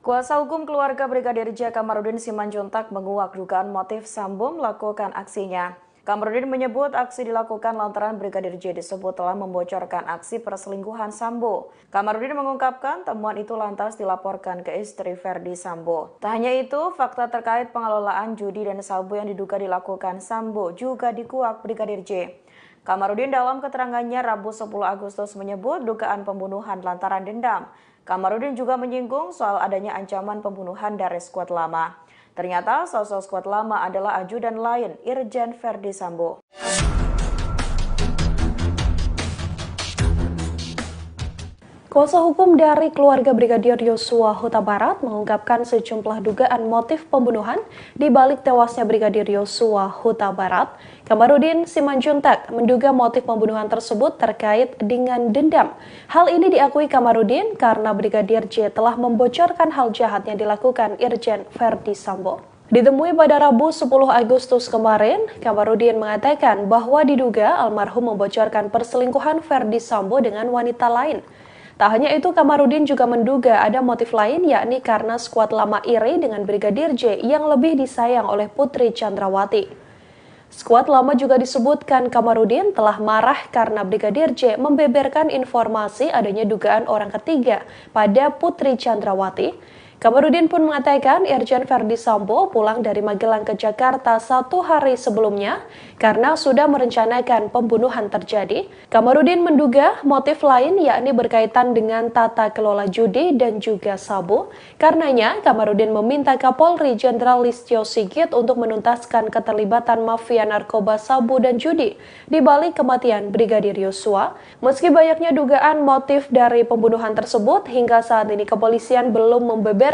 Kuasa hukum keluarga Brigadir J Kamarudin Simanjuntak menguak dugaan motif Sambo melakukan aksinya. Kamarudin menyebut aksi dilakukan lantaran Brigadir J disebut telah membocorkan aksi perselingkuhan Sambo. Kamarudin mengungkapkan temuan itu lantas dilaporkan ke istri Verdi Sambo. Tak hanya itu, fakta terkait pengelolaan judi dan sabu yang diduga dilakukan Sambo juga dikuak Brigadir J. Kamarudin dalam keterangannya Rabu 10 Agustus menyebut dugaan pembunuhan lantaran dendam. Kamarudin juga menyinggung soal adanya ancaman pembunuhan dari skuad lama. Ternyata sosok skuad lama adalah ajudan lain Irjen Verdi Sambo. Kuasa hukum dari keluarga Brigadir Yosua Huta Barat mengungkapkan sejumlah dugaan motif pembunuhan di balik tewasnya Brigadir Yosua Huta Barat. Kamarudin Simanjuntak menduga motif pembunuhan tersebut terkait dengan dendam. Hal ini diakui Kamarudin karena Brigadir J telah membocorkan hal jahat yang dilakukan Irjen Verdi Sambo. Ditemui pada Rabu 10 Agustus kemarin, Kamarudin mengatakan bahwa diduga almarhum membocorkan perselingkuhan Verdi Sambo dengan wanita lain. Tak hanya itu, Kamarudin juga menduga ada motif lain, yakni karena skuad lama iri dengan Brigadir J yang lebih disayang oleh Putri Chandrawati. Skuad lama juga disebutkan Kamarudin telah marah karena Brigadir J membeberkan informasi adanya dugaan orang ketiga pada Putri Chandrawati. Kamarudin pun mengatakan Irjen Verdi Sambo pulang dari Magelang ke Jakarta 1 hari sebelumnya karena sudah merencanakan pembunuhan terjadi. Kamarudin menduga motif lain yakni berkaitan dengan tata kelola judi dan juga sabu. Karenanya Kamarudin meminta Kapolri Jenderal Listio Sigit untuk menuntaskan keterlibatan mafia narkoba sabu dan judi di balik kematian Brigadir Yosua. Meski banyaknya dugaan motif dari pembunuhan tersebut, hingga saat ini kepolisian belum membeberkan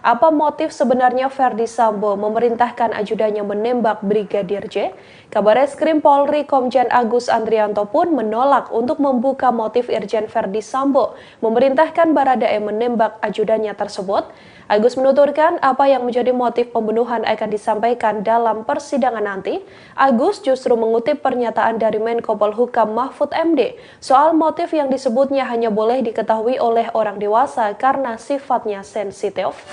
apa motif sebenarnya Verdi Sambo memerintahkan ajudannya menembak Brigadir J. Kabareskrim Polri Komjen Agus Andrianto pun menolak untuk membuka motif Irjen Verdi Sambo memerintahkan Baradae menembak ajudannya tersebut. Agus menuturkan apa yang menjadi motif pembunuhan akan disampaikan dalam persidangan nanti. Agus justru mengutip pernyataan dari Menko Polhukam Mahfud MD soal motif yang disebutnya hanya boleh diketahui oleh orang dewasa karena sifatnya sensitif.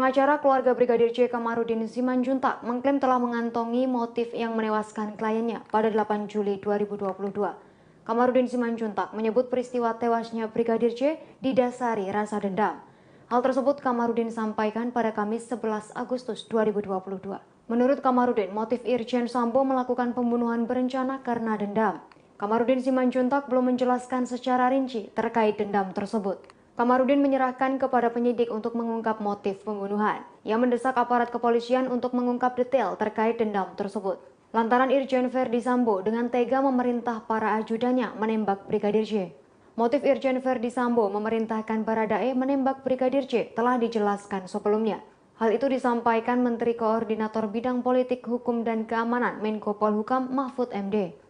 Pengacara keluarga Brigadir J. Kamarudin Simanjuntak mengklaim telah mengantongi motif yang menewaskan kliennya pada 8 Juli 2022. Kamarudin Simanjuntak menyebut peristiwa tewasnya Brigadir J didasari rasa dendam. Hal tersebut Kamarudin sampaikan pada Kamis 11 Agustus 2022. Menurut Kamarudin, motif Irjen Sambo melakukan pembunuhan berencana karena dendam. Kamarudin Simanjuntak belum menjelaskan secara rinci terkait dendam tersebut. Kamarudin menyerahkan kepada penyidik untuk mengungkap motif pembunuhan. Ia mendesak aparat kepolisian untuk mengungkap detail terkait dendam tersebut. Lantaran Irjen Verdi Sambo dengan tega memerintah para ajudannya menembak Brigadir J. Motif Irjen Verdi Sambo memerintahkan Baradae menembak Brigadir J telah dijelaskan sebelumnya. Hal itu disampaikan Menteri Koordinator Bidang Politik, Hukum, dan Keamanan Menko Polhukam Mahfud MD.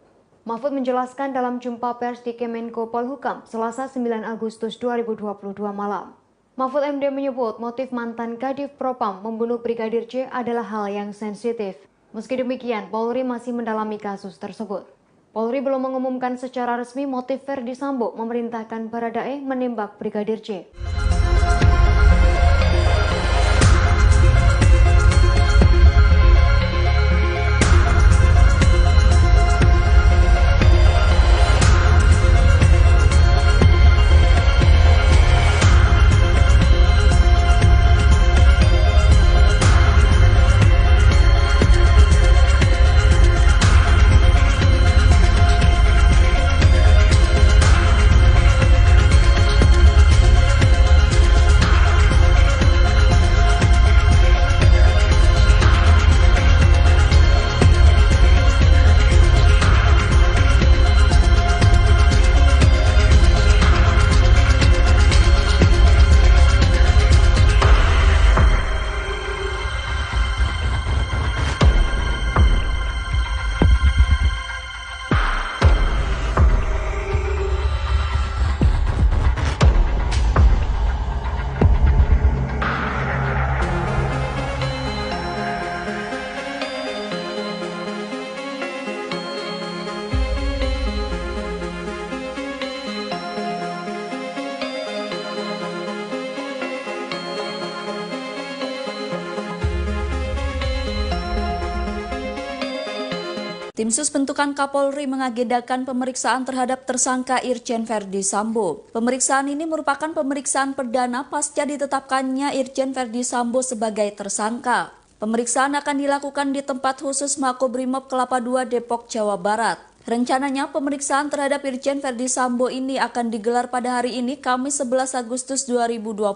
Mahfud menjelaskan dalam jumpa pers di Kemenko Polhukam Selasa 9 Agustus 2022 malam. Mahfud MD menyebut motif mantan Kadif Propam membunuh Brigadir J adalah hal yang sensitif. Meski demikian, Polri masih mendalami kasus tersebut. Polri belum mengumumkan secara resmi motif Verdi Sambo memerintahkan Baradae menembak Brigadir J. Tim Sus bentukan Kapolri mengagendakan pemeriksaan terhadap tersangka Irjen Verdi Sambo. Pemeriksaan ini merupakan pemeriksaan perdana pasca ditetapkannya Irjen Verdi Sambo sebagai tersangka. Pemeriksaan akan dilakukan di tempat khusus Makobrimob Kelapa II Depok, Jawa Barat. Rencananya pemeriksaan terhadap Irjen Verdi Sambo ini akan digelar pada hari ini, Kamis 11 Agustus 2022.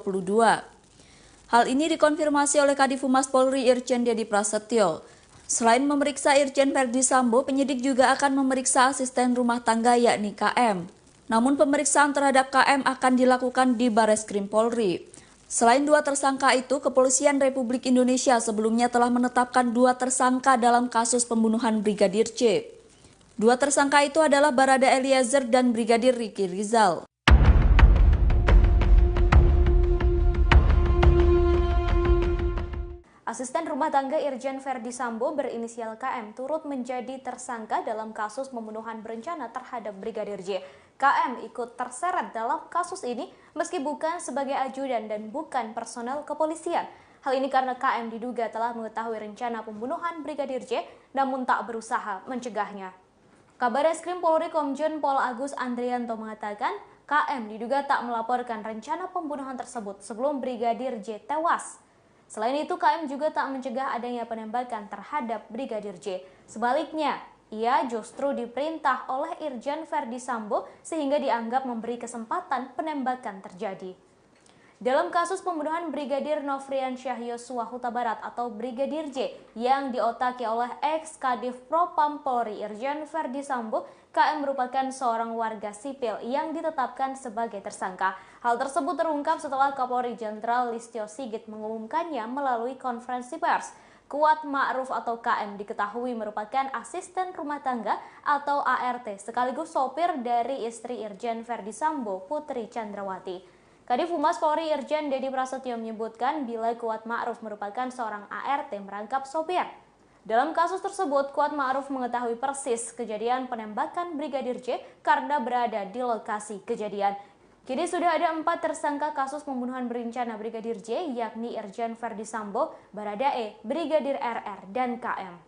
Hal ini dikonfirmasi oleh Kadif Humas Polri Irjen Dedi Prasetyo. Selain memeriksa Irjen Verdi Sambo, penyidik juga akan memeriksa asisten rumah tangga yakni KM. Namun pemeriksaan terhadap KM akan dilakukan di Bareskrim Polri. Selain dua tersangka itu, Kepolisian Republik Indonesia sebelumnya telah menetapkan dua tersangka dalam kasus pembunuhan Brigadir J. Dua tersangka itu adalah Barada Eliezer dan Brigadir Riki Rizal. Asisten rumah tangga Irjen Verdi Sambo berinisial KM turut menjadi tersangka dalam kasus pembunuhan berencana terhadap Brigadir J. KM ikut terseret dalam kasus ini meski bukan sebagai ajudan dan bukan personel kepolisian. Hal ini karena KM diduga telah mengetahui rencana pembunuhan Brigadir J namun tak berusaha mencegahnya. Kabareskrim Polri Komjen Pol Agus Andrianto mengatakan KM diduga tak melaporkan rencana pembunuhan tersebut sebelum Brigadir J tewas. Selain itu, KM juga tak mencegah adanya penembakan terhadap Brigadir J. Sebaliknya, ia justru diperintah oleh Irjen Verdi Sambo sehingga dianggap memberi kesempatan penembakan terjadi. Dalam kasus pembunuhan Brigadir Nofriansyah Yosua Huta Barat atau Brigadir J yang diotaki oleh ex-Kadif Propam Polri Irjen Verdi Sambo, KM merupakan seorang warga sipil yang ditetapkan sebagai tersangka. Hal tersebut terungkap setelah Kapolri Jenderal Listio Sigit mengumumkannya melalui konferensi pers. Kuat Ma'ruf atau KM diketahui merupakan asisten rumah tangga atau ART sekaligus sopir dari istri Irjen Verdi Sambo, Putri Chandrawati. Kadif Humas Polri Irjen Dedi Prasetyo menyebutkan bila Kuat Ma'ruf merupakan seorang ART merangkap sopir. Dalam kasus tersebut, Kuat Ma'ruf mengetahui persis kejadian penembakan Brigadir J karena berada di lokasi kejadian. Kini sudah ada 4 tersangka kasus pembunuhan berencana Brigadir J, yakni Irjen Verdi Sambo, Baradae, Brigadir RR, dan KM.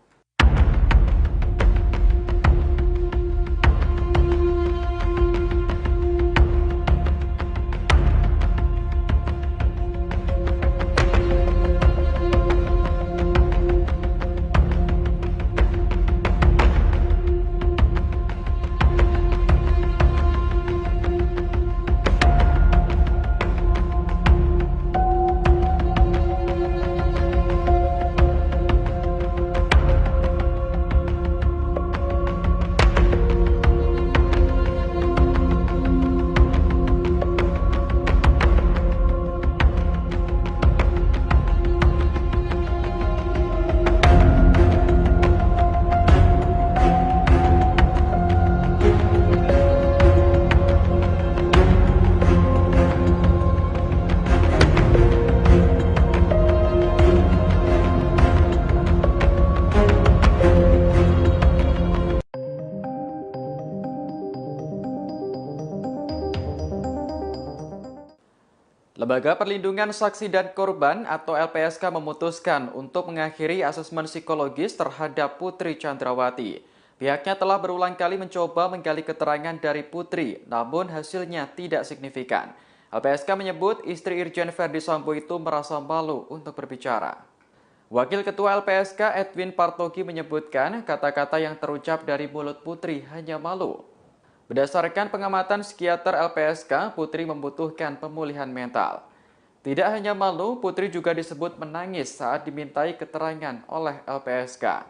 Lembaga Perlindungan Saksi dan Korban atau LPSK memutuskan untuk mengakhiri asesmen psikologis terhadap Putri Chandrawati. Pihaknya telah berulang kali mencoba menggali keterangan dari Putri, namun hasilnya tidak signifikan. LPSK menyebut istri Irjen Verdi Sambo itu merasa malu untuk berbicara. Wakil Ketua LPSK Edwin Partogi menyebutkan kata-kata yang terucap dari mulut Putri hanya malu. Berdasarkan pengamatan psikiater LPSK, Putri membutuhkan pemulihan mental. Tidak hanya malu, Putri juga disebut menangis saat dimintai keterangan oleh LPSK.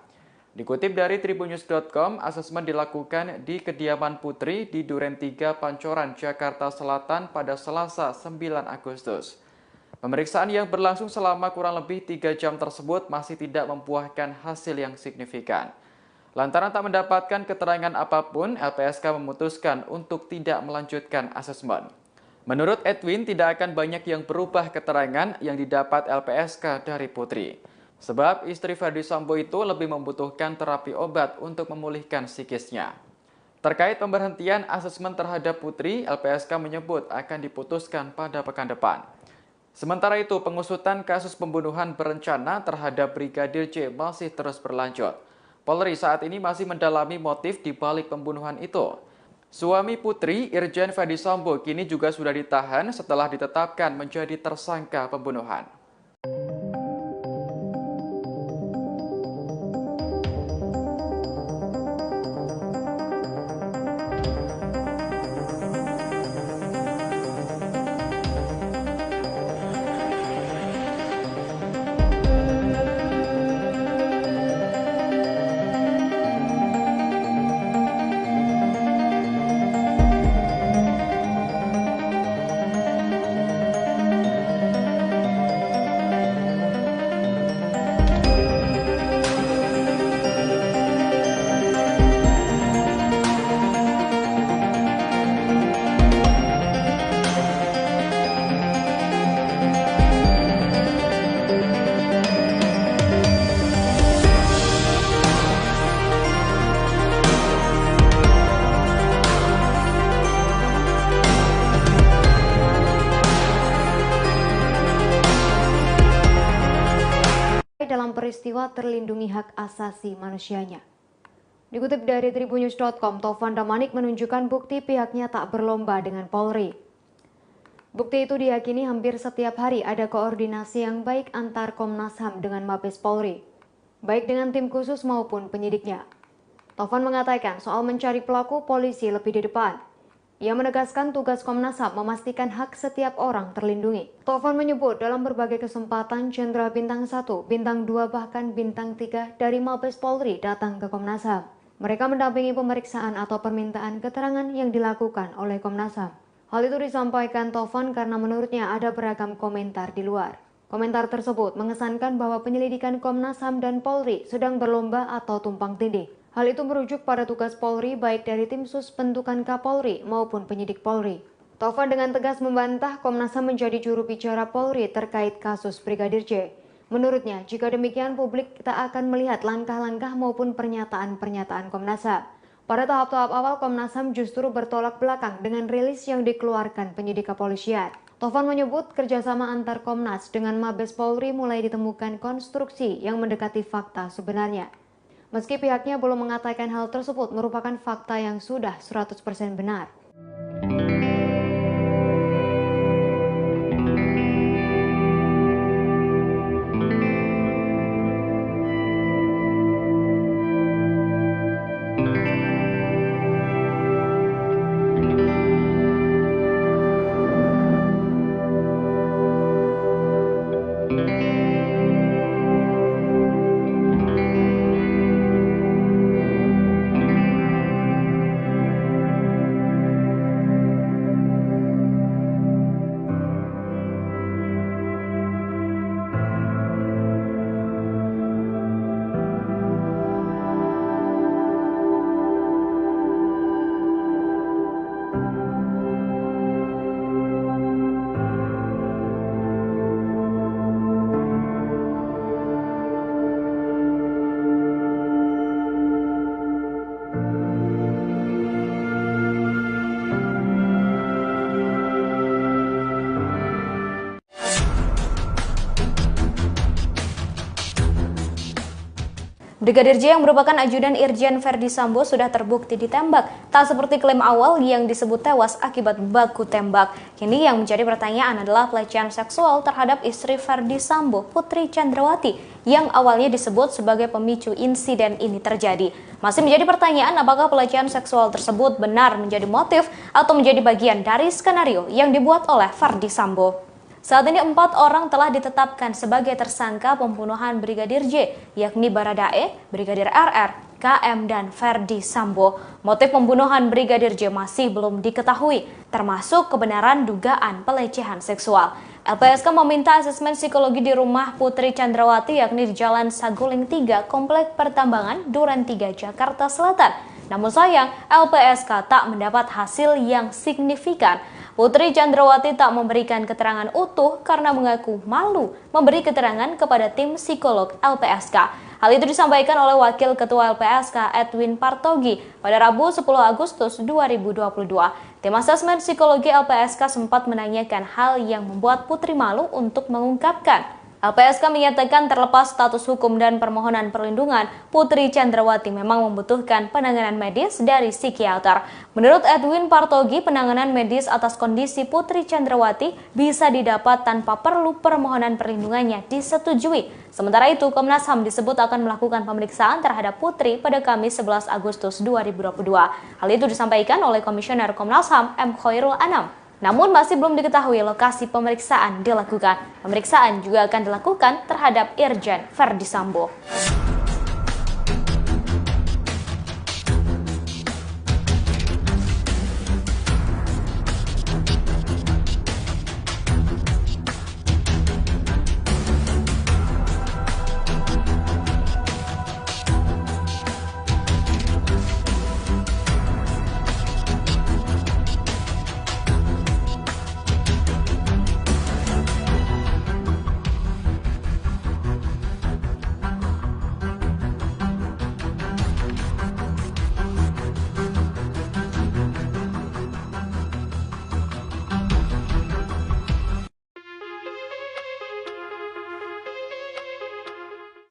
Dikutip dari tribunnews.com, asesmen dilakukan di kediaman Putri di Duren 3 Pancoran, Jakarta Selatan pada Selasa 9 Agustus. Pemeriksaan yang berlangsung selama kurang lebih 3 jam tersebut masih tidak membuahkan hasil yang signifikan. Lantaran tak mendapatkan keterangan apapun, LPSK memutuskan untuk tidak melanjutkan asesmen. Menurut Edwin, tidak akan banyak yang berubah keterangan yang didapat LPSK dari Putri. Sebab istri Verdi Sambo itu lebih membutuhkan terapi obat untuk memulihkan psikisnya. Terkait pemberhentian asesmen terhadap Putri, LPSK menyebut akan diputuskan pada pekan depan. Sementara itu, pengusutan kasus pembunuhan berencana terhadap Brigadir J masih terus berlanjut. Polri saat ini masih mendalami motif di balik pembunuhan itu. Suami Putri, Irjen Verdi Sambo, kini juga sudah ditahan setelah ditetapkan menjadi tersangka pembunuhan. dalam peristiwa terlindungi hak asasi manusianya. Dikutip dari tribunnews.com, Taufan Damanik menunjukkan bukti pihaknya tak berlomba dengan Polri. Bukti itu diyakini hampir setiap hari ada koordinasi yang baik antar Komnas HAM dengan Mabes Polri, baik dengan tim khusus maupun penyidiknya. Taufan mengatakan soal mencari pelaku, polisi lebih di depan. Ia menegaskan tugas Komnas HAM memastikan hak setiap orang terlindungi. Taufan menyebut dalam berbagai kesempatan Jenderal Bintang 1, Bintang 2 bahkan Bintang 3 dari Mabes Polri datang ke Komnas HAM. Mereka mendampingi pemeriksaan atau permintaan keterangan yang dilakukan oleh Komnas HAM. Hal itu disampaikan Taufan karena menurutnya ada beragam komentar di luar. Komentar tersebut mengesankan bahwa penyelidikan Komnas HAM dan Polri sedang berlomba atau tumpang tindih. Hal itu merujuk pada tugas Polri baik dari tim sus bentukan Kapolri maupun penyidik Polri. Taufan dengan tegas membantah Komnas HAM menjadi juru bicara Polri terkait kasus Brigadir J. Menurutnya, jika demikian publik tak akan melihat langkah-langkah maupun pernyataan-pernyataan Komnas HAM. Pada tahap-tahap awal, Komnas HAM justru bertolak belakang dengan rilis yang dikeluarkan penyidik kepolisian. Taufan menyebut kerjasama antar Komnas dengan Mabes Polri mulai ditemukan konstruksi yang mendekati fakta sebenarnya. Meski pihaknya belum mengatakan hal tersebut merupakan fakta yang sudah 100% benar. Brigadir J yang merupakan ajudan Irjen Verdi Sambo sudah terbukti ditembak. Tak seperti klaim awal yang disebut tewas akibat baku tembak. Kini yang menjadi pertanyaan adalah pelecehan seksual terhadap istri Verdi Sambo, Putri Chandrawati, yang awalnya disebut sebagai pemicu insiden ini terjadi. Masih menjadi pertanyaan apakah pelecehan seksual tersebut benar menjadi motif atau menjadi bagian dari skenario yang dibuat oleh Verdi Sambo. Saat ini 4 orang telah ditetapkan sebagai tersangka pembunuhan Brigadir J, yakni Baradae, Brigadir RR, KM, dan Verdi Sambo. Motif pembunuhan Brigadir J masih belum diketahui, termasuk kebenaran dugaan pelecehan seksual. LPSK meminta asesmen psikologi di rumah Putri Chandrawati, yakni di Jalan Saguling 3, Komplek Pertambangan, Duren 3, Jakarta Selatan. Namun sayang, LPSK tak mendapat hasil yang signifikan. Putri Chandrawati tak memberikan keterangan utuh karena mengaku malu memberi keterangan kepada tim psikolog LPSK. Hal itu disampaikan oleh Wakil Ketua LPSK Edwin Partogi pada Rabu 10 Agustus 2022. Tim asesmen psikologi LPSK sempat menanyakan hal yang membuat Putri malu untuk mengungkapkan. LPSK menyatakan terlepas status hukum dan permohonan perlindungan, Putri Chandrawati memang membutuhkan penanganan medis dari psikiater. Menurut Edwin Partogi, penanganan medis atas kondisi Putri Chandrawati bisa didapat tanpa perlu permohonan perlindungannya disetujui. Sementara itu, Komnas HAM disebut akan melakukan pemeriksaan terhadap Putri pada Kamis 11 Agustus 2022. Hal itu disampaikan oleh Komisioner Komnas HAM M. Khoirul Anam. Namun masih belum diketahui lokasi pemeriksaan dilakukan. Pemeriksaan juga akan dilakukan terhadap Irjen Verdi Sambo.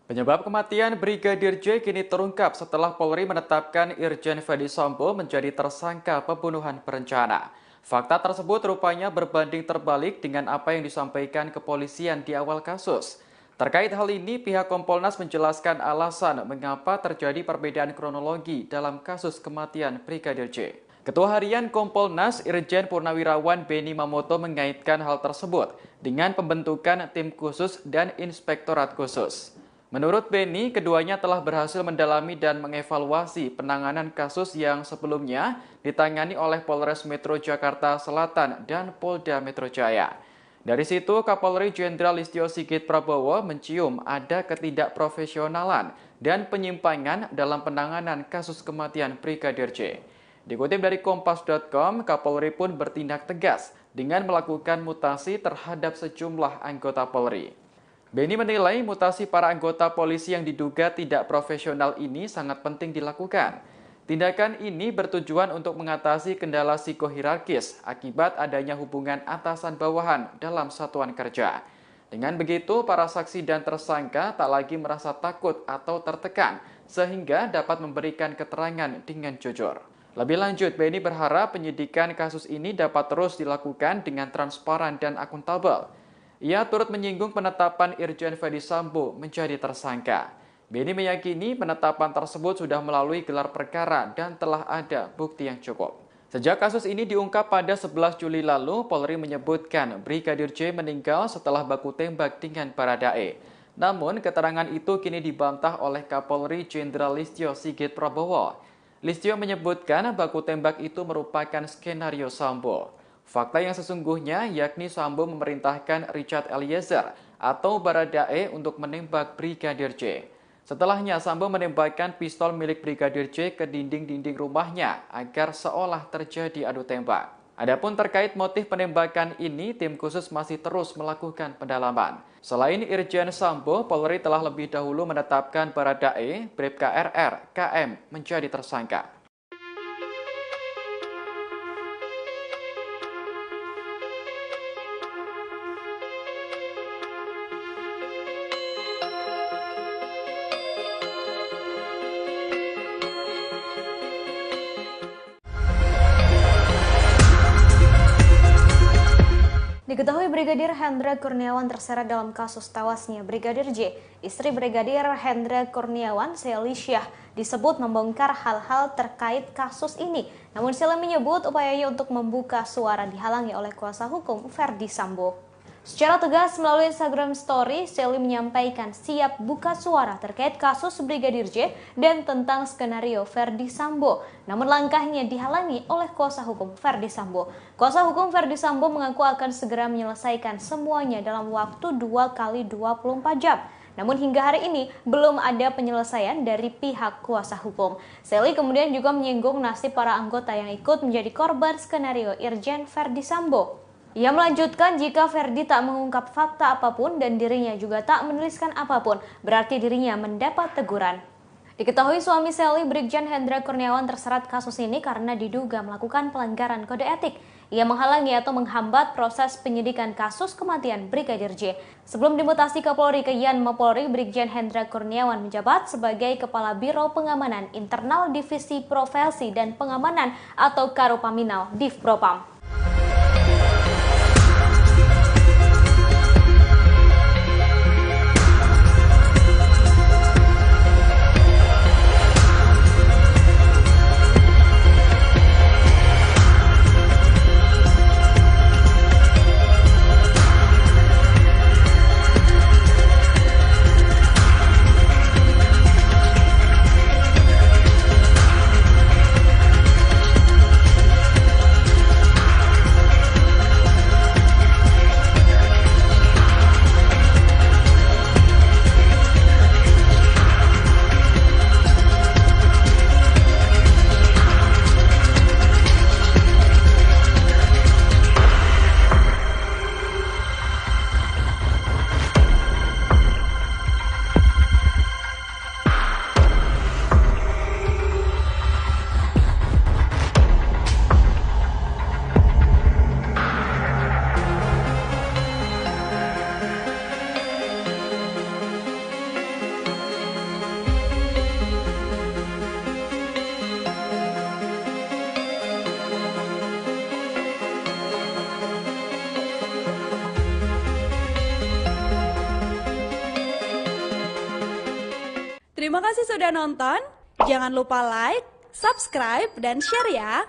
Penyebab kematian Brigadir J kini terungkap setelah Polri menetapkan Irjen Ferdi Sambo menjadi tersangka pembunuhan berencana. Fakta tersebut rupanya berbanding terbalik dengan apa yang disampaikan kepolisian di awal kasus. Terkait hal ini, pihak Kompolnas menjelaskan alasan mengapa terjadi perbedaan kronologi dalam kasus kematian Brigadir J. Ketua Harian Kompolnas Irjen Purnawirawan Beni Mamoto mengaitkan hal tersebut dengan pembentukan tim khusus dan inspektorat khusus. Menurut Beni, keduanya telah berhasil mendalami dan mengevaluasi penanganan kasus yang sebelumnya ditangani oleh Polres Metro Jakarta Selatan dan Polda Metro Jaya. Dari situ, Kapolri Jenderal Listio Sigit Prabowo mencium ada ketidakprofesionalan dan penyimpangan dalam penanganan kasus kematian Brigadir J. Dikutip dari Kompas.com, Kapolri pun bertindak tegas dengan melakukan mutasi terhadap sejumlah anggota Polri. Beni menilai mutasi para anggota polisi yang diduga tidak profesional ini sangat penting dilakukan. Tindakan ini bertujuan untuk mengatasi kendala psikohierarkis akibat adanya hubungan atasan-bawahan dalam satuan kerja. Dengan begitu, para saksi dan tersangka tak lagi merasa takut atau tertekan, sehingga dapat memberikan keterangan dengan jujur. Lebih lanjut, Beni berharap penyidikan kasus ini dapat terus dilakukan dengan transparan dan akuntabel. Ia turut menyinggung penetapan Irjen Ferdi Sambo menjadi tersangka. Beni meyakini penetapan tersebut sudah melalui gelar perkara dan telah ada bukti yang cukup. Sejak kasus ini diungkap pada 11 Juli lalu, Polri menyebutkan Brigadir J meninggal setelah baku tembak dengan Baradae. Namun, keterangan itu kini dibantah oleh Kapolri Jenderal Listio Sigit Prabowo. Listio menyebutkan baku tembak itu merupakan skenario Sambo. Fakta yang sesungguhnya yakni Sambo memerintahkan Richard Eliezer atau Baradae untuk menembak Brigadir J. Setelahnya, Sambo menembakkan pistol milik Brigadir J ke dinding-dinding rumahnya agar seolah terjadi adu tembak. Adapun terkait motif penembakan ini, tim khusus masih terus melakukan pendalaman. Selain Irjen Sambo, Polri telah lebih dahulu menetapkan Baradae, Bribka RR, KM menjadi tersangka. Diketahui Brigadir Hendra Kurniawan terseret dalam kasus tewasnya Brigadir J. Istri Brigadir Hendra Kurniawan, Sely Syah, disebut membongkar hal-hal terkait kasus ini. Namun Sely menyebut upayanya untuk membuka suara dihalangi oleh kuasa hukum Ferdi Sambo. Secara tegas melalui Instagram Story, Sely menyampaikan siap buka suara terkait kasus Brigadir J dan tentang skenario Ferdi Sambo. Namun langkahnya dihalangi oleh kuasa hukum Ferdi Sambo. Kuasa hukum Ferdi Sambo mengaku akan segera menyelesaikan semuanya dalam waktu 2x24 jam. Namun hingga hari ini belum ada penyelesaian dari pihak kuasa hukum. Sely kemudian juga menyinggung nasib para anggota yang ikut menjadi korban skenario Irjen Ferdi Sambo. Ia melanjutkan jika Ferdi tak mengungkap fakta apapun dan dirinya juga tak menuliskan apapun, berarti dirinya mendapat teguran. Diketahui suami Sely, Brigjen Hendra Kurniawan terseret kasus ini karena diduga melakukan pelanggaran kode etik. Ia menghalangi atau menghambat proses penyidikan kasus kematian Brigadir J. Sebelum dimutasi ke Polri ke Yanma Polri, Brigjen Hendra Kurniawan menjabat sebagai Kepala Biro Pengamanan Internal Divisi Profesi dan Pengamanan atau Karopaminal Divpropam. Terima kasih sudah nonton. Jangan lupa like, subscribe, dan share ya.